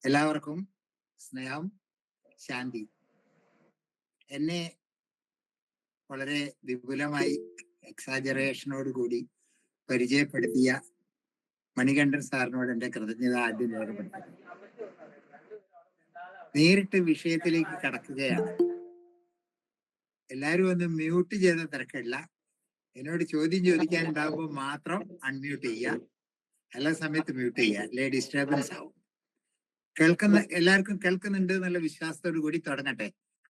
എല്ലാവർക്കും സ്നേഹം, ശാന്തി. എന്നെ വളരെ വിപുലമായി എക്സാജറേഷനോട് കൂടി പരിചയപ്പെടുത്തിയ മണികണ്ഠൻ സാറിനോട് എൻ്റെ കൃതജ്ഞത ആദ്യം രേഖപ്പെടുത്തുന്നു. നേരിട്ട് വിഷയത്തിലേക്ക് കടക്കുകയാണ്. എല്ലാവരും ഒന്ന് മ്യൂട്ട് ചെയ്ത തിരക്കില്ല. എന്നോട് ചോദ്യം ചോദിക്കാനുണ്ടാകുമ്പോൾ മാത്രം അൺമ്യൂട്ട് ചെയ്യുക, എല്ലാ സമയത്ത് മ്യൂട്ട് ചെയ്യുക, അല്ലെ ഡിസ്റ്റർബൻസ് ആവും. എല്ലാവർക്കും കേൾക്കുന്നുണ്ട് എന്നുള്ള വിശ്വാസത്തോടു കൂടി തുടങ്ങട്ടെ.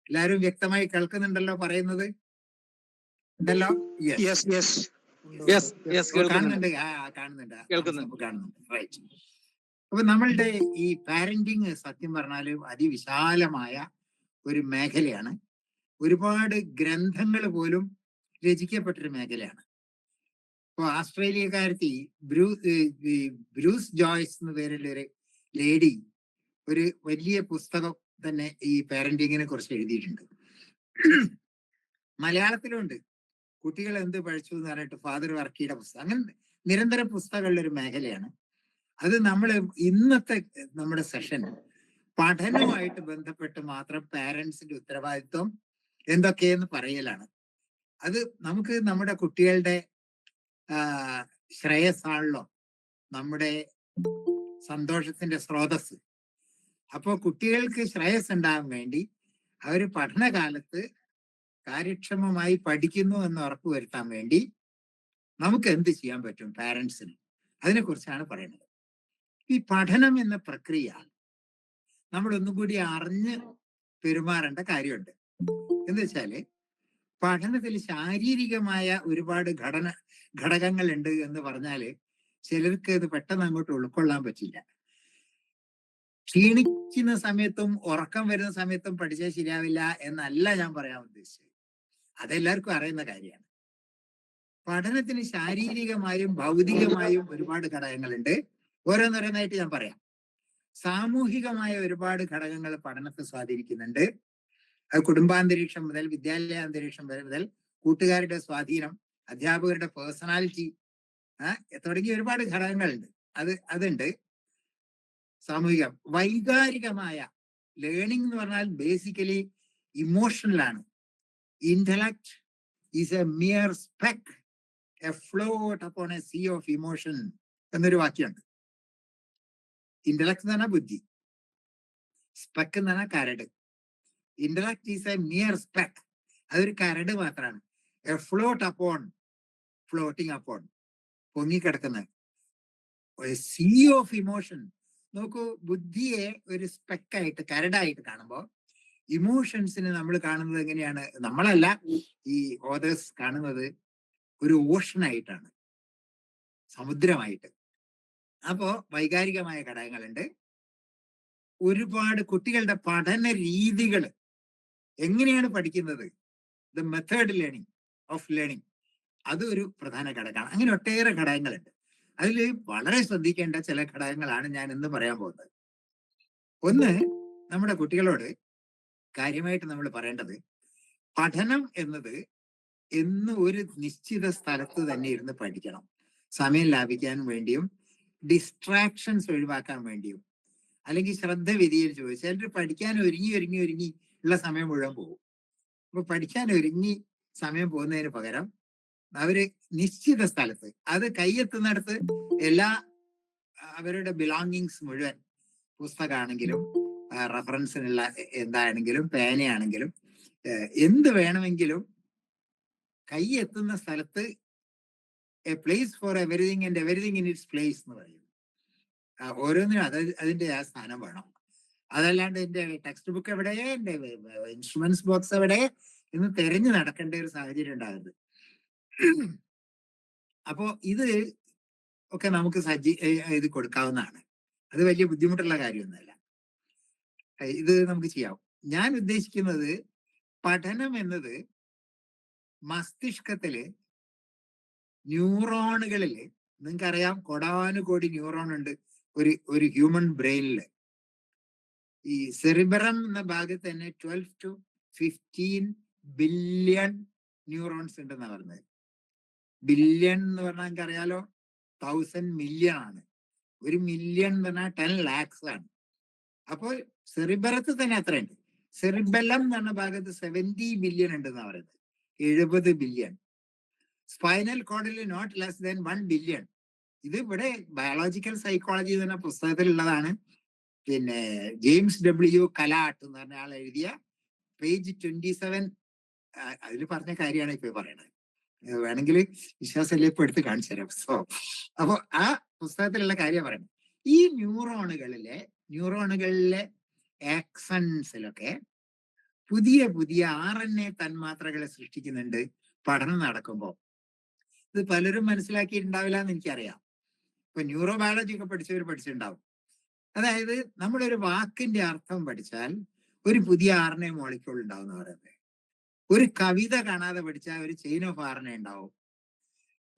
എല്ലാവരും വ്യക്തമായി കേൾക്കുന്നുണ്ടല്ലോ പറയുന്നത്? ഉണ്ടല്ലോ? കാണുന്നുണ്ട്. കാണുന്നുണ്ട്. റൈറ്റ്. അപ്പൊ നമ്മളുടെ ഈ പാരന്റിങ് സത്യം പറഞ്ഞാല് അതിവിശാലമായ ഒരു മേഖലയാണ്. ഒരുപാട് ഗ്രന്ഥങ്ങൾ പോലും രചിക്കപ്പെട്ടൊരു മേഖലയാണ്. ഇപ്പൊ ആസ്ട്രേലിയക്കാരത്തി ബ്രൂസ് ജോയ്സ് എന്ന പേരുള്ള ഒരു ലേഡി ഒരു വലിയ പുസ്തകം തന്നെ ഈ പാരന്റിങ്ങിനെ കുറിച്ച് എഴുതിയിട്ടുണ്ട്. മലയാളത്തിലുണ്ട്. കുട്ടികൾ എന്ത് പഴിച്ചു എന്ന് പറഞ്ഞിട്ട് ഫാദർ വർക്കിയുടെ പുസ്തകം. അങ്ങനെ നിരന്തര പുസ്തകമുള്ള ഒരു മേഖലയാണ് അത്. നമ്മൾ ഇന്നത്തെ നമ്മുടെ സെഷൻ പഠനവുമായിട്ട് ബന്ധപ്പെട്ട് മാത്രം പാരന്റ്സിന്റെ ഉത്തരവാദിത്വം എന്തൊക്കെയെന്ന് പറയലാണ്. അത് നമുക്ക് നമ്മുടെ കുട്ടികളുടെ ശ്രേയസ്സാണല്ലോ നമ്മുടെ സന്തോഷത്തിന്റെ സ്രോതസ്. അപ്പോൾ കുട്ടികൾക്ക് ശ്രേയസ് ഉണ്ടാകാൻ വേണ്ടി അവർ പഠനകാലത്ത് കാര്യക്ഷമമായി പഠിക്കുന്നു എന്ന് ഉറപ്പുവരുത്താൻ വേണ്ടി നമുക്ക് എന്ത് ചെയ്യാൻ പറ്റും പാരന്റ്സിന്? അതിനെക്കുറിച്ചാണ് പറയുന്നത്. ഈ പഠനം എന്ന പ്രക്രിയ നമ്മൾ ഒന്നും കൂടി അറിഞ്ഞ് പെരുമാറേണ്ട കാര്യമുണ്ട്. എന്ന് വെച്ചാല് പഠനത്തിൽ ശാരീരികമായ ഒരുപാട് ഘടകങ്ങൾ ഉണ്ട് എന്ന് പറഞ്ഞാല് ചിലർക്ക് ഇത് പെട്ടെന്ന് അങ്ങോട്ട് ഉൾക്കൊള്ളാൻ പറ്റില്ല. ക്ഷീണിക്കുന്ന സമയത്തും ഉറക്കം വരുന്ന സമയത്തും പഠിച്ചാൽ ശരിയാവില്ല എന്നല്ല ഞാൻ പറയാൻ ഉദ്ദേശിച്ചത്. അതെല്ലാവർക്കും അറിയുന്ന കാര്യമാണ്. പഠനത്തിന് ശാരീരികമായും ഭൗതികമായും ഒരുപാട് ഘടകങ്ങളുണ്ട്. ഓരോന്നോരോന്നായിട്ട് ഞാൻ പറയാം. സാമൂഹികമായ ഒരുപാട് ഘടകങ്ങൾ പഠനത്തെ സ്വാധീനിക്കുന്നുണ്ട്. കുടുംബാന്തരീക്ഷം മുതൽ വിദ്യാലയ അന്തരീക്ഷം മുതൽ കൂട്ടുകാരുടെ സ്വാധീനം, അധ്യാപകരുടെ പേഴ്സണാലിറ്റി തുടങ്ങിയ ഒരുപാട് ഘടകങ്ങളുണ്ട്. അതുണ്ട്. സാമൂഹിക വൈകാരികമായ ലേണിംഗ് എന്ന് പറഞ്ഞാൽ ബേസിക്കലി ഇമോഷണലാണ്. Intellect is a mere speck afloat upon a sea of emotion എന്നൊരു വാക്യമുണ്ട്. ഇന്റലക്ട് എന്ന് പറഞ്ഞാൽ ബുദ്ധി, സ്പെക്ക് എന്ന് പറഞ്ഞാൽ കരട്. Intellect is a mere speck, അതൊരു കരട് മാത്രമാണ്. afloat upon, ഫ്ലോട്ടിങ് അപ്പോൺ, പൊങ്ങിക്കിടക്കുന്നത്. Sea of emotion. നോക്കൂ, ബുദ്ധിയെ ഒരു സ്പെക്കായിട്ട് കരടായിട്ട് കാണുമ്പോൾ ഇമോഷൻസിന് നമ്മൾ കാണുന്നത് എങ്ങനെയാണ്? നമ്മളല്ല, ഈ ഓതേഴ്സ് കാണുന്നത് ഒരു ഓഷനായിട്ടാണ്, സമുദ്രമായിട്ട്. അപ്പോ വൈകാരികമായ ഘടകങ്ങളുണ്ട്. ഒരുപാട് കുട്ടികളുടെ പഠന രീതികൾ എങ്ങനെയാണ് പഠിക്കുന്നത്, the method learning of learning, അത് ഒരു പ്രധാന ഘടകമാണ്. അങ്ങനെ ഒട്ടേറെ ഘടകങ്ങളുണ്ട്. അതിൽ വളരെ ശ്രദ്ധിക്കേണ്ട ചില ഘടകങ്ങളാണ് ഞാൻ ഇന്ന് പറയാൻ പോകുന്നത്. ഒന്ന്, നമ്മുടെ കുട്ടികളോട് കാര്യമായിട്ട് നമ്മൾ പറയേണ്ടത്, പഠനം എന്നത് എന്ന് ഒരു നിശ്ചിത സ്ഥലത്ത് തന്നെ ഇരുന്ന് പഠിക്കണം. സമയം ലാഭിക്കാൻ വേണ്ടിയും ഡിസ്ട്രാക്ഷൻസ് ഒഴിവാക്കാൻ വേണ്ടിയും. അല്ലെങ്കിൽ ശ്രദ്ധ വ്യതിചലിച്ചു പോയി. ചിലർ പഠിക്കാൻ ഒരുങ്ങി ഉള്ള സമയം മുഴുവൻ പോകും. അപ്പൊ പഠിക്കാൻ ഒരുങ്ങി സമയം പോകുന്നതിന് പകരം അവര് നിശ്ചിത സ്ഥലത്ത്, അത് കൈയെത്തുന്നിടത്ത് അവരുടെ ബിലോങ്ങിങ്സ് മുഴുവൻ, പുസ്തകമാണെങ്കിലും റെഫറൻസിനുള്ള എന്താണെങ്കിലും പേനയാണെങ്കിലും എന്ത് വേണമെങ്കിലും കൈ എത്തുന്ന സ്ഥലത്ത് A place for everything and everything in its place എന്ന് പറയുന്നത്. ഓരോന്നിനും അതിന്റെ ആ സ്ഥാനം വേണം. അതല്ലാണ്ട് എന്റെ ടെക്സ്റ്റ് ബുക്ക് എവിടെ, എന്റെ ഇൻസ്ട്രുമെന്റ്സ് ബോക്സ് എവിടെ എന്ന് തെരഞ്ഞു നടക്കേണ്ട ഒരു സാഹചര്യം ഉണ്ടാകുന്നത്. അപ്പോ ഇത് ഒക്കെ നമുക്ക് ഇത് കൊടുക്കാവുന്നതാണ്. അത് വലിയ ബുദ്ധിമുട്ടുള്ള കാര്യമൊന്നുമല്ല. ഇത് നമുക്ക് ചെയ്യാം. ഞാൻ ഉദ്ദേശിക്കുന്നത്, പഠനം എന്നത് മസ്തിഷ്കത്തില് ന്യൂറോണുകളില്, നിങ്ങൾക്കറിയാം കോടാനുകോടി ന്യൂറോൺ ഉണ്ട് ഒരു ഹ്യൂമൻ ബ്രെയിനില്. ഈ സെറിബറം എന്ന ഭാഗത്ത് തന്നെ 12 to 15 ബില്യൺ ന്യൂറോൺസ് ഉണ്ടെന്നാണ് പറഞ്ഞത്. ബില്യൺ എന്ന് പറഞ്ഞാൽ നിങ്ങൾക്ക് അറിയാലോ, 1000 മില്യൺ ആണ്. 1 മില്യൺ എന്ന് പറഞ്ഞാൽ 10 lakhs ആണ്. അപ്പോൾ സെറിബറത്ത് തന്നെ അത്രയുണ്ട്. സെറിബെല്ലം എന്ന് പറഞ്ഞ ഭാഗത്ത് 70 ബില്യൺ ഉണ്ടെന്നാണ് പറയുന്നത്, 70 ബില്യൺ. സ്പൈനൽ കോഡിൽ നോട്ട് ലെസ് ദാൻ 1 ബില്യൺ. ഇത് ഇവിടെ ബയോളജിക്കൽ സൈക്കോളജി എന്ന പുസ്തകത്തിലുള്ളതാണ്. പിന്നെ ജെയിംസ് ഡബ്ല്യു കലാട്ട് എന്ന് പറഞ്ഞ ആൾ എഴുതിയ പേജ് 27 അതിൽ പറഞ്ഞ കാര്യമാണ് ഇപ്പൊ പറയണത്. വേണമെങ്കിൽ വിശ്വാസമില്ല ഇപ്പൊ എടുത്ത് കാണിച്ചു തരാം. അപ്പൊ ആ പുസ്തകത്തിലുള്ള കാര്യം പറയുന്നത്, ഈ ന്യൂറോണുകളിലെ ആക്സൺസിലൊക്കെ പുതിയ പുതിയ RNA തന്മാത്രകളെ സൃഷ്ടിക്കുന്നുണ്ട് പഠനം നടക്കുമ്പോൾ. ഇത് പലരും മനസ്സിലാക്കിയിട്ടുണ്ടാവില്ല എന്ന് എനിക്കറിയാം. ഇപ്പൊ ന്യൂറോ ബയോളജി ഒക്കെ പഠിച്ചവർ പഠിച്ചിട്ടുണ്ടാവും. അതായത് നമ്മളൊരു വാക്കിന്റെ അർത്ഥം പഠിച്ചാൽ ഒരു പുതിയ RNA മോളിക്യൂൾ ഉണ്ടാവും എന്ന് പറയുന്നത്. ഒരു കവിത കാണാതെ പഠിച്ചാൽ ഒരു ചെയിൻ ഓഫ് RNA ഉണ്ടാവും.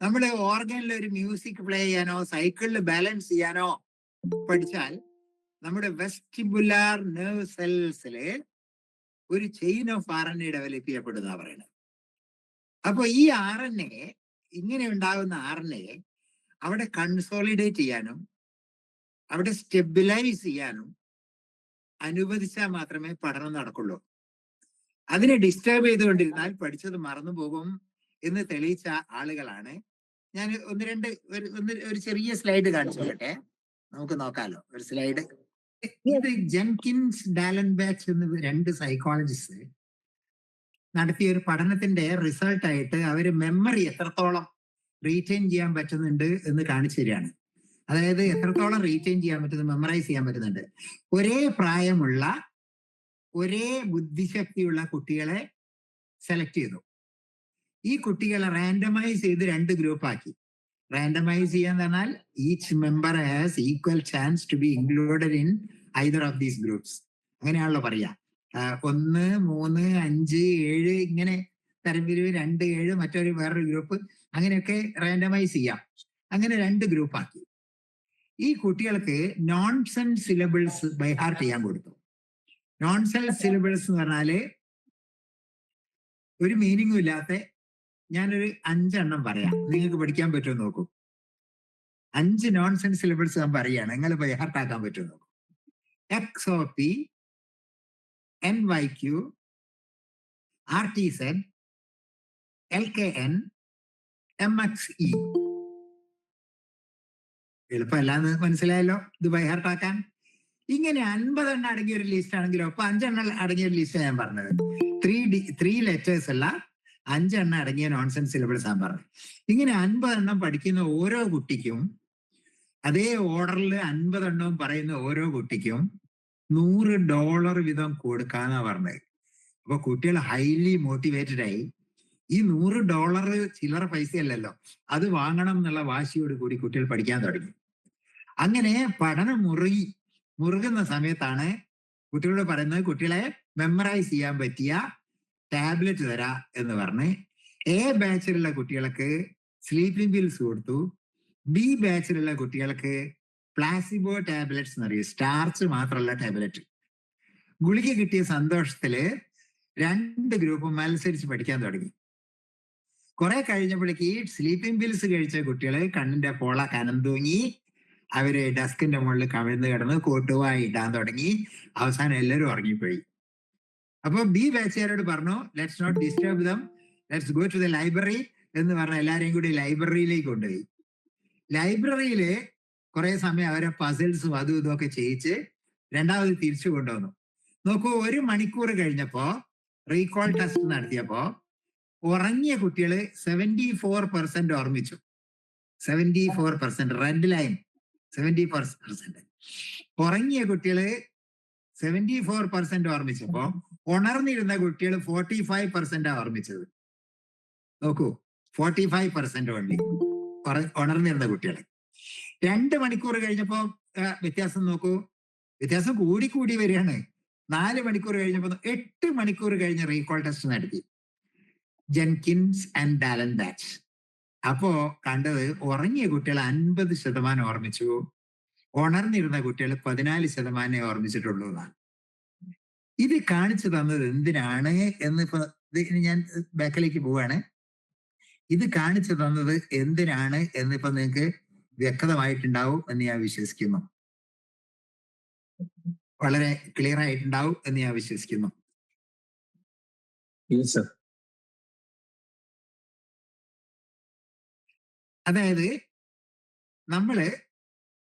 നമ്മുടെ ഓർഗനിൽ ഒരു മ്യൂസിക് പ്ലേ ചെയ്യാനോ സൈക്കിളിൽ ബാലൻസ് ചെയ്യാനോ പഠിച്ചാൽ നമ്മുടെ വെസ്റ്റിബുലാർ നെർവ് സെൽസില് ഒരു ചെയിൻ ഓഫ് RNA ഡെവലപ്പ് ചെയ്യപ്പെടുന്ന പറയുന്നത്. അപ്പൊ ഈ RNA, ഇങ്ങനെ ഉണ്ടാകുന്ന RNA അവിടെ കൺസോളിഡേറ്റ് ചെയ്യാനും അവിടെ സ്റ്റെബിലൈസ് ചെയ്യാനും അനുവദിച്ചാൽ മാത്രമേ പഠനം നടക്കുള്ളൂ. അതിനെ ഡിസ്റ്റർബ് ചെയ്തുകൊണ്ടിരുന്നാൽ പഠിച്ചത് മറന്നു പോകും എന്ന് തെളിയിച്ച ആളുകളാണ്. ഞാൻ ഒരു ചെറിയ സ്ലൈഡ് കാണിച്ചോട്ടെ, നമുക്ക് നോക്കാലോ. ഒരു സ്ലൈഡ്. ഇത് ജെൻകിൻസ് ഡാലൻബാച്ച് എന്ന 2 സൈക്കോളജിസ്റ്റ് നടത്തിയ ഒരു പഠനത്തിന്റെ റിസൾട്ട് ആയിട്ട് അവര് മെമ്മറി എത്രത്തോളം റീറ്റെയിൻ ചെയ്യാൻ പറ്റുന്നുണ്ട് എന്ന് കാണിച്ചു തരികയാണ്. അതായത് എത്രത്തോളം റീറ്റെയിൻ ചെയ്യാൻ പറ്റുന്നത്, മെമ്മറൈസ് ചെയ്യാൻ പറ്റുന്നുണ്ട്. ഒരേ പ്രായമുള്ള ഒരേ ബുദ്ധിശക്തിയുള്ള കുട്ടികളെ സെലക്ട് ചെയ്തു. ഈ കുട്ടികളെ റാൻഡമൈസ് ചെയ്ത് 2 ഗ്രൂപ്പാക്കി. റാൻഡമൈസ് ചെയ്യാൻ പറഞ്ഞാൽ each member has equal chance to be included in either of these groups. അങ്ങനെയാണല്ലോ പറയാ. 1, 3, 5, 7 ഇങ്ങനെ തരംതിരിവ്, 2, 7 മറ്റൊരു വേറൊരു ഗ്രൂപ്പ്, അങ്ങനെയൊക്കെ റാൻഡമൈസ് ചെയ്യാം. അങ്ങനെ 2 ഗ്രൂപ്പാക്കി. ഈ കുട്ടികൾക്ക് നോൺസെൻസ് സിലബിൾസ് ബൈ ഹാർട്ട് ചെയ്യാൻ കൊടുത്തു. നോൺസെൻസ് സിലബിൾസ് എന്ന് പറഞ്ഞാല് ഒരു മീനിങ്ങും ഇല്ലാത്ത, ഞാനൊരു 5 എണ്ണം പറയാം, നിങ്ങൾക്ക് പഠിക്കാൻ പറ്റുമോ നോക്കൂ. 5 നോൺസെൻസ് സിലബിൾസ് ഞാൻ പറയുകയാണ്, നിങ്ങൾ ബൈ ഹാർട്ട് ആക്കാൻ പറ്റുമോ നോക്കൂ. XOP, NYQ, RTZ, LKN, MXE. എളുപ്പമല്ലാന്ന് മനസ്സിലായല്ലോ ഇത് ബൈ ഹാർട്ട് ആക്കാൻ. ഇങ്ങനെ 50 എണ്ണം അടങ്ങിയ ഒരു ലിസ്റ്റ് ആണെങ്കിലോ, ഇപ്പൊ 5 എണ്ണം അടങ്ങിയ ഒരു ലിസ്റ്റ് ഞാൻ പറഞ്ഞത്. 3 ലെറ്റേഴ്സ് ഉള്ള 5 എണ്ണം അടങ്ങിയ നോൺസെൻസ് സിലബിൾസ് ഞാൻ പറഞ്ഞു. ഇങ്ങനെ 50 എണ്ണം പഠിക്കുന്ന ഓരോ കുട്ടിക്കും, അതേ ഓർഡറിൽ 50 എണ്ണവും പറയുന്ന ഓരോ കുട്ടിക്കും $100 വീതം കൊടുക്കാന്നാ പറഞ്ഞത്. അപ്പൊ കുട്ടികൾ ഹൈലി മോട്ടിവേറ്റഡ് ആയി. ഈ $100 ചില്ലറ പൈസയല്ലല്ലോ, അത് വാങ്ങണം എന്നുള്ള വാശിയോട് കൂടി കുട്ടികൾ പഠിക്കാൻ തുടങ്ങി. അങ്ങനെ പഠനം മുറുകുന്ന സമയത്താണ് കുട്ടികളോട് പറയുന്നത്, കുട്ടികളെ മെമ്മറൈസ് ചെയ്യാൻ പറ്റിയ ടാബ്ലറ്റ് തരാ എന്ന് പറഞ്ഞ് A ബാച്ചിലുള്ള കുട്ടികൾക്ക് സ്ലീപ്പിംഗ് പിൽസ് കൊടുത്തു. B ബാച്ചിലുള്ള കുട്ടികൾക്ക് പ്ലാസിബോ ടാബ്ലറ്റ്സ് എന്ന് പറയും, സ്റ്റാർച്ച് മാത്രമുള്ള ടാബ്ലറ്റ്. ഗുളിക കിട്ടിയ സന്തോഷത്തില് 2 ഗ്രൂപ്പ് മത്സരിച്ച് പഠിക്കാൻ തുടങ്ങി. കുറെ കഴിഞ്ഞപ്പോഴേക്ക് ഈ സ്ലീപ്പിംഗ് പിൽസ് കഴിച്ച കുട്ടികൾ കണ്ണിന്റെ പോള കനം തൂങ്ങി, അവര് ഡെസ്കിന്റെ മുകളിൽ കവിഴ്ന്ന് കിടന്ന് കോട്ടുവായി ഇടാൻ തുടങ്ങി. അവസാനം എല്ലാവരും ഉറങ്ങിപ്പോയി. അപ്പൊ B ബാച്ചുകാരോട് പറഞ്ഞു, let's not disturb them, let's go to the library എന്ന് പറഞ്ഞ എല്ലാരെയും കൂടി ലൈബ്രറിയിലേക്ക് കൊണ്ടുപോയി. ലൈബ്രറിയില് കുറെ സമയം അവരെ പസിൽസും അതും ഇതൊക്കെ ചെയ്യിച്ച് രണ്ടാമത് തിരിച്ചു കൊണ്ടുവന്നു. നോക്കൂ, 1 മണിക്കൂർ കഴിഞ്ഞപ്പോ റീകോൾ ടെസ്റ്റ് നടത്തിയപ്പോ ഉറങ്ങിയ കുട്ടികള് 74% ഓർമ്മിച്ചു. 74%, റെഡ് ലൈൻ 74%. ഉറങ്ങിയ കുട്ടികള് 74% ഓർമ്മിച്ചപ്പോ ഉണർന്നിരുന്ന കുട്ടികൾ 45% ഓർമ്മിച്ചത്. നോക്കൂ, 45% ഓൺലി ഉണർന്നിരുന്ന കുട്ടികൾ. 2 മണിക്കൂർ കഴിഞ്ഞപ്പോ വ്യത്യാസം നോക്കൂ, വ്യത്യാസം കൂടി വരികയാണ്. 4 മണിക്കൂർ കഴിഞ്ഞപ്പോ 8 മണിക്കൂർ കഴിഞ്ഞ് റീകോൾ ടെസ്റ്റ് നടത്തി ജെൻകിൻസ് ആൻഡ് ഡാലൻബാച്ച്. അപ്പോ കണ്ടത് ഉറങ്ങിയ കുട്ടികൾ 50% ഓർമ്മിച്ചു, ഉണർന്നിരുന്ന കുട്ടികൾ 14% ഓർമ്മിച്ചിട്ടുള്ളൂ എന്നാണ്. ഇത് കാണിച്ചു തന്നത് എന്തിനാണ് എന്നിപ്പോ ഞാൻ ബാക്കിലേക്ക് പോവാണ്. ഇത് കാണിച്ചു തന്നത് എന്തിനാണ് എന്നിപ്പോ നിങ്ങൾക്ക് വ്യക്തമായിട്ടുണ്ടാവും എന്ന് ഞാൻ വിശ്വസിക്കുന്നു. വളരെ ക്ലിയർ ആയിട്ടുണ്ടാവും എന്ന് ഞാൻ വിശ്വസിക്കുന്നു. അതായത് നമ്മള്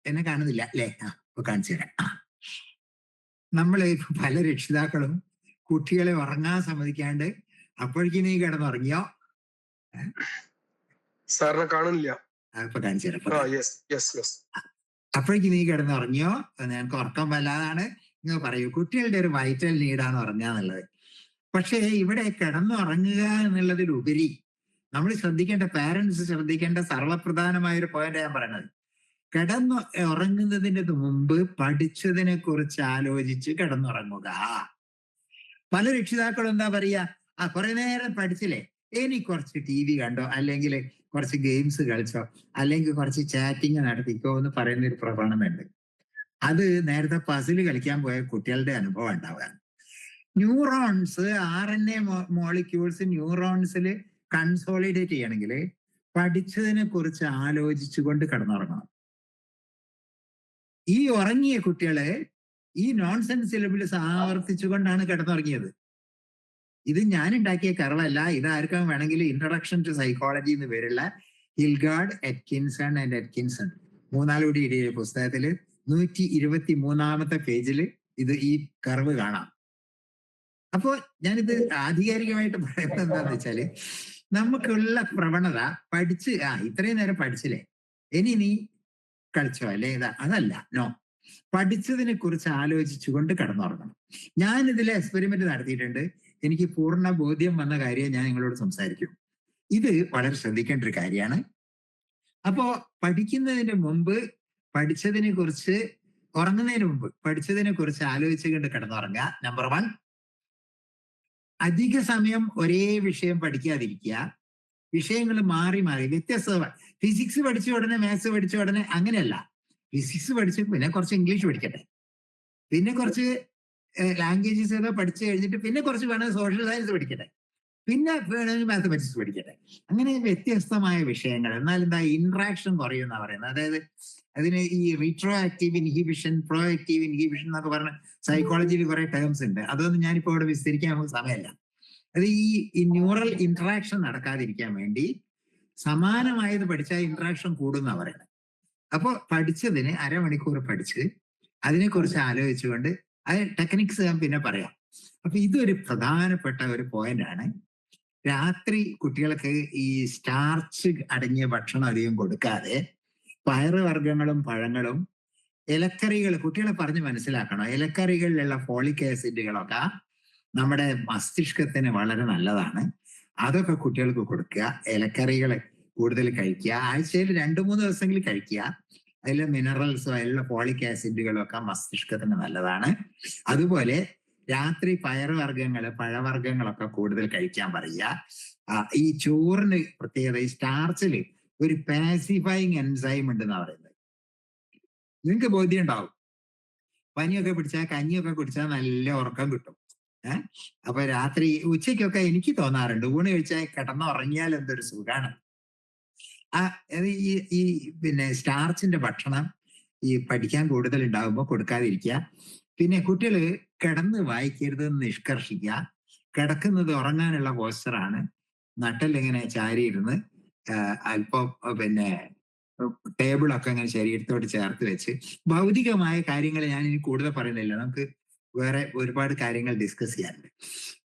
എന്നെ കാണുന്നില്ല അല്ലേ? ഇപ്പൊ കാണിച്ചു തരാം. നമ്മള് പല രക്ഷിതാക്കളും കുട്ടികളെ ഉറങ്ങാൻ സമ്മതിക്കാണ്ട് അപ്പോഴേക്കും നീ കിടന്നുറങ്ങിയോ? സാറിനെ കാണുന്നില്ല. ഇപ്പൊ കാണിച്ചു തരാം. അപ്പോഴേക്കും നീ കിടന്നുറങ്ങിയോ? ഞങ്ങൾക്ക് ഉറക്കം വല്ലാതാണ് നിങ്ങൾ പറയൂ. കുട്ടികളുടെ ഒരു വൈറ്റൽ നീഡാണ് ഉറങ്ങുക. പക്ഷേ ഇവിടെ കിടന്നുറങ്ങുക എന്നുള്ളതിലുപരി നമ്മൾ ശ്രദ്ധിക്കേണ്ട, പാരന്റ്സ് ശ്രദ്ധിക്കേണ്ട സർവപ്രധാനമായ ഒരു പോയിന്റ് ഞാൻ പറയണത്, കിടന്നു ഉറങ്ങുന്നതിന് മുമ്പ് പഠിച്ചതിനെ കുറിച്ച് ആലോചിച്ച് കിടന്നുറങ്ങുക. പല രക്ഷിതാക്കളും എന്താ പറയാ, കുറെ നേരം പഠിച്ചില്ലേ, ഇനി കുറച്ച് TV കണ്ടോ, അല്ലെങ്കിൽ കുറച്ച് ഗെയിംസ് കളിച്ചോ, അല്ലെങ്കിൽ കുറച്ച് ചാറ്റിങ് നടത്തിക്കോ എന്ന് പറയുന്ന ഒരു പ്രവണതയുണ്ട്. അത് നേരത്തെ പസിൽ കളിക്കാൻ പോയ കുട്ടികളുടെ അനുഭവം ഉണ്ടാവുക. ന്യൂറോൺസ്, RNA മോളിക്യൂൾസ് ന്യൂറോൺസിൽ കൺസോളിഡേറ്റ് ചെയ്യണമെങ്കിൽ പഠിച്ചതിനെ കുറിച്ച് ആലോചിച്ചുകൊണ്ട് കിടന്നുറങ്ങണം. ഈ ഉറങ്ങിയ കുട്ടികള് ഈ നോൺസെൻസ് സിലബിൾസ് ആവർത്തിച്ചുകൊണ്ടാണ് കിടന്നുറങ്ങിയത്. ഇത് ഞാൻ ഉണ്ടാക്കിയ കർവല്ല. ഇത് ആർക്കും വേണമെങ്കിൽ ഇൻട്രൊഡക്ഷൻ ടു സൈക്കോളജി എന്ന് പേരുള്ള ഹിൽഗാർഡ്, എറ്റ്കിൻസൺ ആൻഡ് എറ്റ്കിൻസൺ മൂന്നാളുകൂടി എഴുതിയ പുസ്തകത്തില് 123 പേജിൽ ഈ കർവ് കാണാം. അപ്പോ ഞാനിത് ആധികാരികമായിട്ട് പറയുന്നത് എന്താന്ന് വെച്ചാല്, നമുക്കുള്ള പ്രവണത പഠിച്ച് ഇത്രയും നേരം പഠിച്ചില്ലേ, ഇനി നീ കളിച്ചോ അല്ലേ, അതല്ല. നോ, പഠിച്ചതിനെ കുറിച്ച് ആലോചിച്ചുകൊണ്ട് കിടന്നുറങ്ങണം. ഞാൻ ഇതിലെ എക്സ്പെരിമെന്റ് നടത്തിയിട്ടുണ്ട്. എനിക്ക് പൂർണ്ണ ബോധ്യം വന്ന കാര്യം ഞാൻ നിങ്ങളോട് സംസാരിക്കും. ഇത് വളരെ ശ്രദ്ധിക്കേണ്ട ഒരു കാര്യമാണ്. അപ്പോ പഠിക്കുന്നതിന് മുമ്പ് പഠിച്ചതിനെ കുറിച്ച്, ഉറങ്ങുന്നതിന് മുമ്പ് പഠിച്ചതിനെ കുറിച്ച് ആലോചിച്ചുകൊണ്ട് കിടന്നുറങ്ങുക. നമ്പർ 1. അധിക സമയം ഒരേ വിഷയം പഠിക്കാതിരിക്കുക. വിഷയങ്ങൾ മാറി മാറി വ്യത്യസ്തമായി. ഫിസിക്സ് പഠിച്ച ഉടനെ മാത്സ് പഠിച്ച ഉടനെ അങ്ങനെയല്ല. ഫിസിക്സ് പഠിച്ച് പിന്നെ കുറച്ച് ഇംഗ്ലീഷ് പഠിക്കട്ടെ, പിന്നെ കുറച്ച് ലാംഗ്വേജസ് ഒക്കെ പഠിച്ചു കഴിഞ്ഞിട്ട് പിന്നെ കുറച്ച് വേണമെങ്കിൽ സോഷ്യൽ സയൻസ് പഠിക്കട്ടെ, പിന്നെ വേണമെങ്കിൽ മാത്തമാറ്റിക്സ് പഠിക്കട്ടെ. അങ്ങനെ വ്യത്യസ്തമായ വിഷയങ്ങൾ. എന്നാൽ എന്താ, ഇന്ററാക്ഷൻ കുറയുമെന്നാ പറയുന്നത്. അതായത് അതിന് ഈ retroactive inhibition, proactive inhibition എന്നൊക്കെ പറഞ്ഞ സൈക്കോളജിയിൽ കുറെ ടേംസ് ഉണ്ട്. അതൊന്നും ഞാനിപ്പോ ഇവിടെ വിസ്തരിക്കാൻ നമുക്ക് സമയമല്ല. അത് ഈ ന്യൂറൽ ഇന്ററാക്ഷൻ നടക്കാതിരിക്കാൻ വേണ്ടി സമാനമായത് പഠിച്ചാൽ ഇന്ററാക്ഷൻ കൂടുന്നാ പറയുന്നത്. അപ്പൊ പഠിച്ചതിന് അരമണിക്കൂർ പഠിച്ച് അതിനെക്കുറിച്ച് ആലോചിച്ചുകൊണ്ട്, അത് ടെക്നിക്സ് ഞാൻ പിന്നെ പറയാം. അപ്പൊ ഇതൊരു പ്രധാനപ്പെട്ട ഒരു പോയിന്റ് ആണ്. രാത്രി കുട്ടികൾക്ക് ഈ സ്റ്റാർച്ച് അടങ്ങിയ ഭക്ഷണം അധികം കൊടുക്കാതെ പയറുവർഗ്ഗങ്ങളും പഴങ്ങളും ഇലക്കറികൾ കുട്ടികളെ പറഞ്ഞ് മനസ്സിലാക്കണം. ഇലക്കറികളിലുള്ള ഫോളിക് ആസിഡുകളൊക്കെ നമ്മുടെ മസ്തിഷ്കത്തിന് വളരെ നല്ലതാണ്. അതൊക്കെ കുട്ടികൾക്ക് കൊടുക്കുക. ഇലക്കറികൾ കൂടുതൽ കഴിക്കുക. ആഴ്ചയിൽ 2-3 ദിവസങ്ങളിൽ കഴിക്കുക. അതിലെ മിനറൽസോ അതിലുള്ള ഫോളിക് ആസിഡുകളും ഒക്കെ മസ്തിഷ്കത്തിന് നല്ലതാണ്. അതുപോലെ രാത്രി പയറുവർഗ്ഗങ്ങള് പഴവർഗ്ഗങ്ങളൊക്കെ കൂടുതൽ കഴിക്കാൻ പറയുക. ഈ ചോറിന് പ്രത്യേകത, ഈ സ്റ്റാർച്ചില് ഒരു പാസിഫൈങ് എൻസൈം ഉണ്ടെന്നാ പറയുന്നത്. നിങ്ങൾക്ക് ബോധ്യം ഉണ്ടാവും. പനിയൊക്കെ പിടിച്ചാൽ കഞ്ഞിയൊക്കെ കുടിച്ചാൽ നല്ല ഉറക്കം കിട്ടും. അപ്പൊ രാത്രി ഉച്ചയ്ക്കൊക്കെ എനിക്ക് തോന്നാറുണ്ട്, ഊണ് കഴിച്ചാൽ കിടന്നുറങ്ങിയാൽ എന്തൊരു സുഖാണ്. ഈ പിന്നെ സ്റ്റാർച്ചിന്റെ ഭക്ഷണം ഈ പഠിക്കാൻ കൂടുതൽ ഉണ്ടാകുമ്പോൾ കൊടുക്കാതിരിക്കുക. പിന്നെ കുട്ടികള് കിടന്ന് വായിക്കരുതെന്ന് നിഷ്കർഷിക്കുക. കിടക്കുന്നത് ഉറങ്ങാനുള്ള പോസ്റ്ററാണ്. നട്ടലിങ്ങനെ ചാരിയിരുന്ന് അല്പം പിന്നെ ടേബിളൊക്കെ അങ്ങനെ ശരീരത്തോട് ചേർത്ത് വെച്ച് ഭൗതികമായ കാര്യങ്ങൾ ഞാൻ ഇനി കൂടുതൽ പറയുന്നില്ല. നമുക്ക് വേറെ ഒരുപാട് കാര്യങ്ങൾ ഡിസ്കസ് ചെയ്യാറുണ്ട്.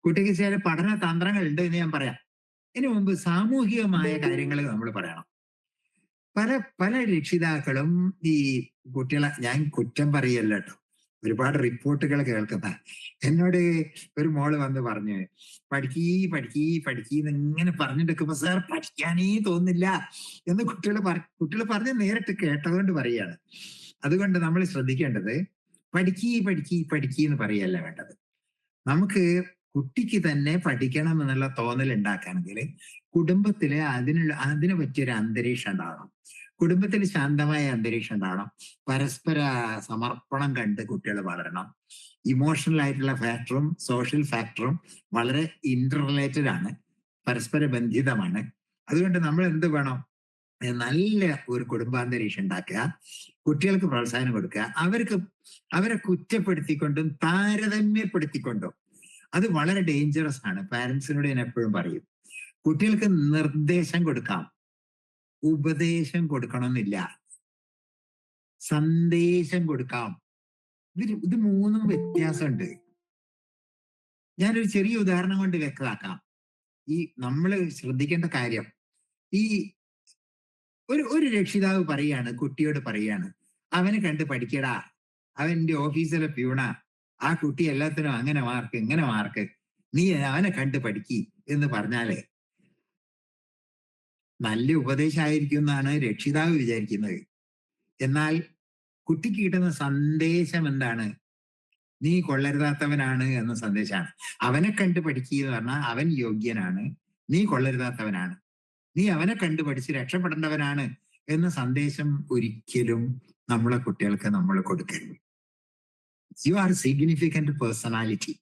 കുട്ടിക്ക് ചില പഠന തന്ത്രങ്ങൾ ഉണ്ട് എന്ന് ഞാൻ പറയാം. ഇതിനു മുമ്പ് സാമൂഹികമായ കാര്യങ്ങൾ നമ്മൾ പറയണം. പല രക്ഷിതാക്കളും ഈ കുട്ടികളെ, ഞാൻ കുറ്റം പറയല്ല കേട്ടോ, ഒരുപാട് റിപ്പോർട്ടുകൾ കേൾക്കുന്ന, എന്നോട് ഒരു മോള് വന്ന് പറഞ്ഞു, പഠിക്കീന്ന് ഇങ്ങനെ പറഞ്ഞിട്ട് സാർ പഠിക്കാനേ തോന്നില്ല എന്ന് കുട്ടികൾ പറഞ്ഞ് നേരിട്ട് കേട്ടതുകൊണ്ട് പറയാണ്. അതുകൊണ്ട് നമ്മൾ ശ്രദ്ധിക്കേണ്ടത് പഠിക്കീന്ന് പറയല്ല വേണ്ടത്. നമുക്ക് കുട്ടിക്ക് തന്നെ പഠിക്കണം എന്നുള്ള തോന്നൽ ഉണ്ടാക്കണമെങ്കിൽ കുടുംബത്തില് അതിന് പറ്റിയൊരു അന്തരീക്ഷം ഉണ്ടാവണം. കുടുംബത്തിൽ ശാന്തമായ അന്തരീക്ഷം ഉണ്ടാവണം. പരസ്പര സമർപ്പണം കണ്ട് കുട്ടികൾ വളരണം. ഇമോഷണൽ ആയിട്ടുള്ള ഫാക്ടറും സോഷ്യൽ ഫാക്ടറും വളരെ ഇന്റർ റിലേറ്റഡ് ആണ്, പരസ്പര ബന്ധിതമാണ്. അതുകൊണ്ട് നമ്മൾ എന്ത് വേണം, നല്ല ഒരു കുടുംബാന്തരീക്ഷം ഉണ്ടാക്കുക, കുട്ടികൾക്ക് പ്രോത്സാഹനം കൊടുക്കുക, അവരെ കുറ്റപ്പെടുത്തിക്കൊണ്ടും താരതമ്യപ്പെടുത്തിക്കൊണ്ടും. അത് വളരെ ഡേഞ്ചറസ് ആണ്. പാരന്റ്സിനോട് ഞാൻ എപ്പോഴും പറയും, കുട്ടികൾക്ക് നിർദ്ദേശം കൊടുക്കാം, ഉപദേശം കൊടുക്കണമെന്നില്ല, സന്ദേശം കൊടുക്കാം. ഇത് മൂന്നും വ്യത്യാസമുണ്ട്. ഞാനൊരു ചെറിയ ഉദാഹരണം കൊണ്ട് വ്യക്തമാക്കാം. ഈ നമ്മൾ ശ്രദ്ധിക്കേണ്ട കാര്യം, ഈ ഒരു രക്ഷിതാവ് പറയാണ്, കുട്ടിയോട് പറയാണ്, അവനെ കണ്ട് പഠിക്കടാ, അവന്റെ ഓഫീസിലെ പ്യൂണാ, ആ കുട്ടി എല്ലാത്തിനും അങ്ങനെ മാർക്ക് ഇങ്ങനെ മാർക്ക്, നീ അവനെ കണ്ട് പഠിക്കി എന്ന് പറഞ്ഞാല് നല്ല ഉപദേശമായിരിക്കും എന്നാണ് രക്ഷിതാവ് വിചാരിക്കുന്നത്. എന്നാൽ കുട്ടിക്ക് കിട്ടുന്ന സന്ദേശം എന്താണ്? നീ കൊള്ളരുതാത്തവനാണ് എന്ന സന്ദേശമാണ്. അവനെ കണ്ട് പഠിക്കുക എന്ന് പറഞ്ഞാൽ അവൻ യോഗ്യനാണ്, നീ കൊള്ളരുതാത്തവനാണ്, നീ അവനെ കണ്ട് പഠിച്ച് രക്ഷപ്പെടേണ്ടവനാണ് എന്ന സന്ദേശം ഒരിക്കലും നമ്മളെ കുട്ടികൾക്ക് നമ്മൾ കൊടുക്കരുത്. You are significant personality.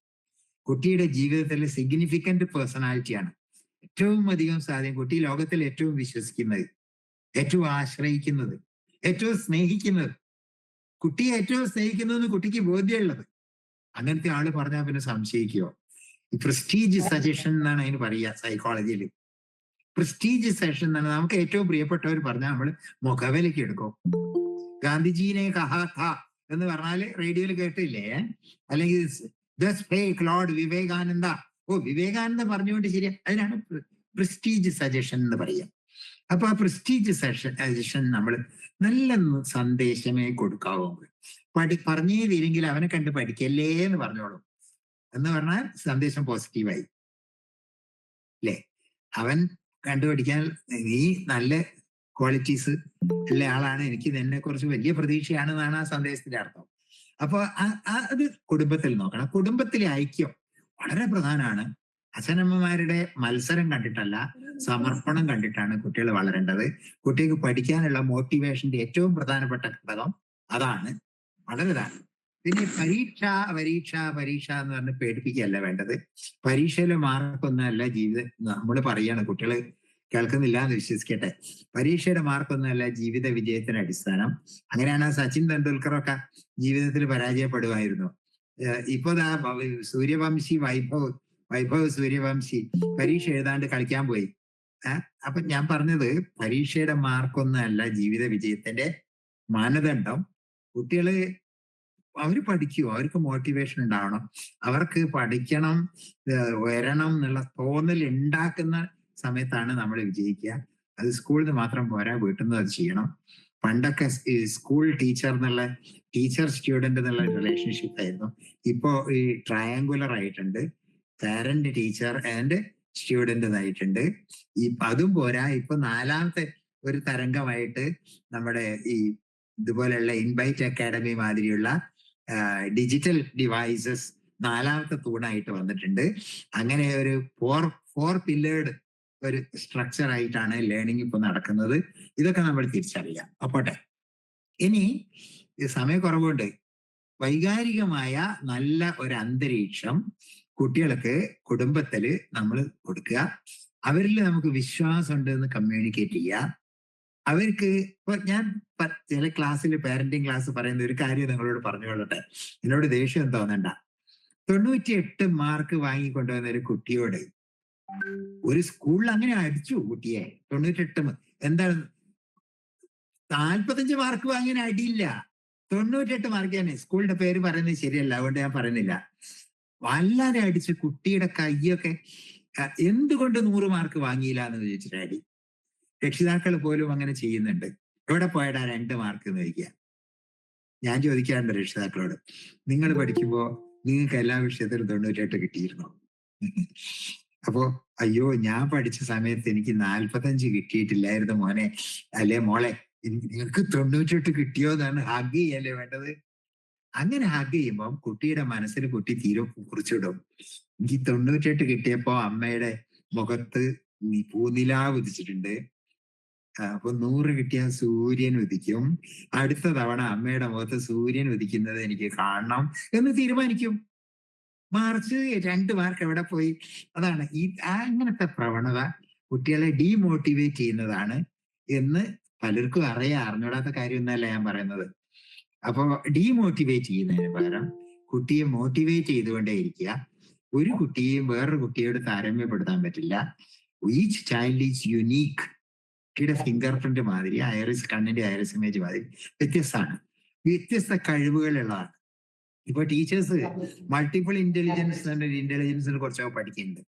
കുട്ടിയുടെ ജീവിതത്തിലെ സിഗ്നിഫിക്കന്റ് പേഴ്സണാലിറ്റിയാണ്. ഏറ്റവും അധികം സാധ്യം കുട്ടി ലോകത്തിൽ ഏറ്റവും വിശ്വസിക്കുന്നത്, ഏറ്റവും ആശ്രയിക്കുന്നത്, ഏറ്റവും സ്നേഹിക്കുന്നത്, കുട്ടിയെ ഏറ്റവും സ്നേഹിക്കുന്നതെന്ന് കുട്ടിക്ക് ബോധ്യമുള്ളത്. അങ്ങനത്തെ ആള് പറഞ്ഞാൽ പിന്നെ സംശയിക്കുമോ? പ്രസ്റ്റീജ് സജഷൻ എന്നാണ് അതിന് പറയുക സൈക്കോളജിയിൽ. പ്രസ്റ്റീജ് സജഷൻ എന്നാണ്. നമുക്ക് ഏറ്റവും പ്രിയപ്പെട്ടവർ പറഞ്ഞാൽ നമ്മൾ മുഖവിലേക്ക് എടുക്കും. ഗാന്ധിജീനെ കഹാ ഥാ എന്ന് പറഞ്ഞാല് റേഡിയോയിൽ കേട്ടില്ലേ? അല്ലെങ്കിൽ ലോർഡ് വിവേകാനന്ദ, വിവേകാനന്ദ പറഞ്ഞുകൊണ്ട് ശരിയാ, അതിനാണ് പ്രസ്റ്റീജ് സജഷൻ എന്ന് പറയുക. അപ്പൊ ആ പ്രസ്റ്റീജ് സജഷൻ നമ്മൾ നല്ല സന്ദേശമേ കൊടുക്കാവൂ. പറഞ്ഞേ തീരെങ്കിൽ അവനെ കണ്ട് പഠിക്കല്ലേ എന്ന് പറഞ്ഞോളൂ എന്ന് പറഞ്ഞാൽ സന്ദേശം പോസിറ്റീവായി അല്ലേ? അവൻ കണ്ടുപഠിക്കാൻ നീ നല്ല ക്വാളിറ്റീസ് ഉള്ള ആളാണ്, എനിക്ക് നിന്നെ കുറിച്ച് വലിയ പ്രതീക്ഷയാണെന്നാണ് ആ സന്ദേശത്തിന്റെ അർത്ഥം. അപ്പൊ അത് കുടുംബത്തിൽ നോക്കണം. കുടുംബത്തിലെ ഐക്യം വളരെ പ്രധാനമാണ്. അച്ഛനമ്മമാരുടെ മത്സരം കണ്ടിട്ടല്ല, സമർപ്പണം കണ്ടിട്ടാണ് കുട്ടികൾ വളരേണ്ടത്. കുട്ടികൾക്ക് പഠിക്കാനുള്ള മോട്ടിവേഷന്റെ ഏറ്റവും പ്രധാനപ്പെട്ട ഘടകം അതാണ്, വളരെ ഇതാണ്. പിന്നെ പരീക്ഷ എന്ന് പറഞ്ഞ് പേടിപ്പിക്കുകയല്ല വേണ്ടത്. പരീക്ഷയിലെ മാർക്കൊന്നുമല്ല ജീവിതം. നമ്മൾ പറയാണ്, കുട്ടികൾ കേൾക്കുന്നില്ല എന്ന് വിശ്വസിക്കട്ടെ. പരീക്ഷയുടെ മാർക്കൊന്നുമല്ല ജീവിത വിജയത്തിന് അടിസ്ഥാനം. അങ്ങനെയാണ് സച്ചിൻ തെണ്ടുൽക്കറൊക്കെ ജീവിതത്തിൽ പരാജയപ്പെടുമായിരുന്നു. ഇപ്പൊ സൂര്യവംശി വൈഭവ് സൂര്യവംശി പരീക്ഷ എഴുതാണ്ട് കളിക്കാൻ പോയി. അപ്പൊ ഞാൻ പറഞ്ഞത്, പരീക്ഷയുടെ മാർക്കൊന്നുമല്ല ജീവിത വിജയത്തിന്റെ മാനദണ്ഡം. കുട്ടികള് അവര് പഠിക്കൂ, അവർക്ക് മോട്ടിവേഷൻ ഉണ്ടാവണം, അവർക്ക് പഠിക്കണം, വരണം എന്നുള്ള തോന്നൽ ഉണ്ടാക്കുന്ന സമയത്താണ് നമ്മൾ വിജയിക്കുക. അത് സ്കൂളിൽ നിന്ന് മാത്രം പോരാ, വീട്ടിൽ നിന്ന് അത് ചെയ്യണം. പണ്ടൊക്കെ സ്കൂൾ ടീച്ചർ സ്റ്റുഡന്റ് എന്നുള്ള റിലേഷൻഷിപ്പ് ആയിരുന്നു. ഇപ്പോ ഈ ട്രയാങ്കുലർ ആയിട്ടുണ്ട്, പാരന്റ് ടീച്ചർ ആൻഡ് സ്റ്റുഡന്റ് ആയിട്ടുണ്ട്. അതും പോരാ, ഇപ്പൊ നാലാമത്തെ ഒരു തരംഗമായിട്ട് നമ്മുടെ ഈ ഇതുപോലെയുള്ള ഇൻബൈറ്റ് അക്കാഡമി മാതിരിയുള്ള ഡിജിറ്റൽ ഡിവൈസസ് നാലാമത്തെ തൂണായിട്ട് വന്നിട്ടുണ്ട്. അങ്ങനെ ഒരു ഫോർ പില്ലേർഡ് ഒരു സ്ട്രക്ചർ ആയിട്ടാണ് ലേണിംഗ് ഇപ്പൊ നടക്കുന്നത്. ഇതൊക്കെ നമ്മൾ തിരിച്ചറിയാം. അപ്പോട്ടെ, ഇനി സമയക്കുറവുണ്ട്. വൈകാരികമായ നല്ല ഒരു അന്തരീക്ഷം കുട്ടികൾക്ക് കുടുംബത്തില് നമ്മൾ കൊടുക്കുക. അവരിൽ നമുക്ക് വിശ്വാസം ഉണ്ട് എന്ന് കമ്മ്യൂണിക്കേറ്റ് ചെയ്യുക. അവർക്ക് ഇപ്പൊ ഞാൻ ചില ക്ലാസ്സിൽ, പാരന്റിങ് ക്ലാസ് പറയുന്ന ഒരു കാര്യം നിങ്ങളോട് പറഞ്ഞുകൊള്ളട്ടെ, എന്നോട് ദേഷ്യം തോന്നണ്ട. 98 മാർക്ക് വാങ്ങിക്കൊണ്ടുവന്ന ഒരു കുട്ടിയോട് ഒരു സ്കൂളിൽ അങ്ങനെ അടിച്ചു കുട്ടിയെ. 98 എന്താണ്, 45 മാർക്ക് വാങ്ങിയ അടിയില്ല, 98 മാർക്ക് തന്നെ. സ്കൂളിന്റെ പേര് പറയുന്നത് ശരിയല്ല, അതുകൊണ്ട് ഞാൻ പറയുന്നില്ല. വല്ലാതെ അടിച്ച് കുട്ടിയുടെ കയ്യൊക്കെ, എന്തുകൊണ്ട് 100 മാർക്ക് വാങ്ങിയില്ല എന്ന് ചോദിച്ചിട്ട് അടി. രക്ഷിതാക്കൾ പോലും അങ്ങനെ ചെയ്യുന്നുണ്ട്. എവിടെ പോയടാ 2 മാർക്ക് എന്ന് ചോദിക്കുക. ഞാൻ ചോദിക്കാറുണ്ട് രക്ഷിതാക്കളോട്, നിങ്ങൾ പഠിക്കുമ്പോ നിങ്ങൾക്ക് എല്ലാ വിഷയത്തിലും 98 കിട്ടിയിരുന്നോ? അപ്പോ അയ്യോ, ഞാൻ പഠിച്ച സമയത്ത് എനിക്ക് 45 കിട്ടിയിട്ടില്ലായിരുന്നു മോനെ, അല്ലെ മോളെ, നിങ്ങൾക്ക് 98 കിട്ടിയോ എന്നാണ് ഹഗ് ചെയ്യല്ലേ വേണ്ടത്. അങ്ങനെ ഹഗ് ചെയ്യുമ്പം കുട്ടിയുടെ മനസ്സിൽ കുട്ടി തീരെ കുറിച്ചിടും. എനിക്ക് 98 കിട്ടിയപ്പോ അമ്മയുടെ മുഖത്ത് പൂനിലാവ് ഉദിച്ചിട്ടുണ്ട്, അപ്പൊ 100 കിട്ടിയാൽ സൂര്യൻ ഉദിക്കും, അടുത്ത തവണ അമ്മയുടെ മുഖത്ത് സൂര്യൻ ഉദിക്കുന്നത് എനിക്ക് കാണണം എന്ന് തീരുമാനിക്കും. മാർച്ച് 2 മാർക്ക് എവിടെ പോയി? അതാണ് അങ്ങനത്തെ പ്രവണത കുട്ടികളെ ഡീമോട്ടിവേറ്റ് ചെയ്യുന്നതാണ് എന്ന് പലർക്കും അറിഞ്ഞൂടാത്ത കാര്യമൊന്നുമല്ല ഞാൻ പറയുന്നത്. അപ്പോ ഡീമോട്ടിവേറ്റ് ചെയ്യുന്നതിന് പകരം കുട്ടിയെ മോട്ടിവേറ്റ് ചെയ്തുകൊണ്ടേയിരിക്കുക. ഒരു കുട്ടിയെയും വേറൊരു കുട്ടിയോട് താരതമ്യപ്പെടുത്താൻ പറ്റില്ല. Each child is unique. കുട്ടിയുടെ ഫിംഗർ പ്രിന്റ് മാതിരി, കണ്ണിന്റെ ഐറിസ് ഇമേജ് മാതിരി വ്യത്യസ്തമാണ്. വ്യത്യസ്ത കഴിവുകളുള്ളതാണ്. ഇപ്പൊ ടീച്ചേഴ്സ് മൾട്ടിപ്പിൾ ഇന്റലിജൻസ് ഇന്റലിജൻസിനെ കുറിച്ചൊക്കെ പഠിക്കുന്നുണ്ട്.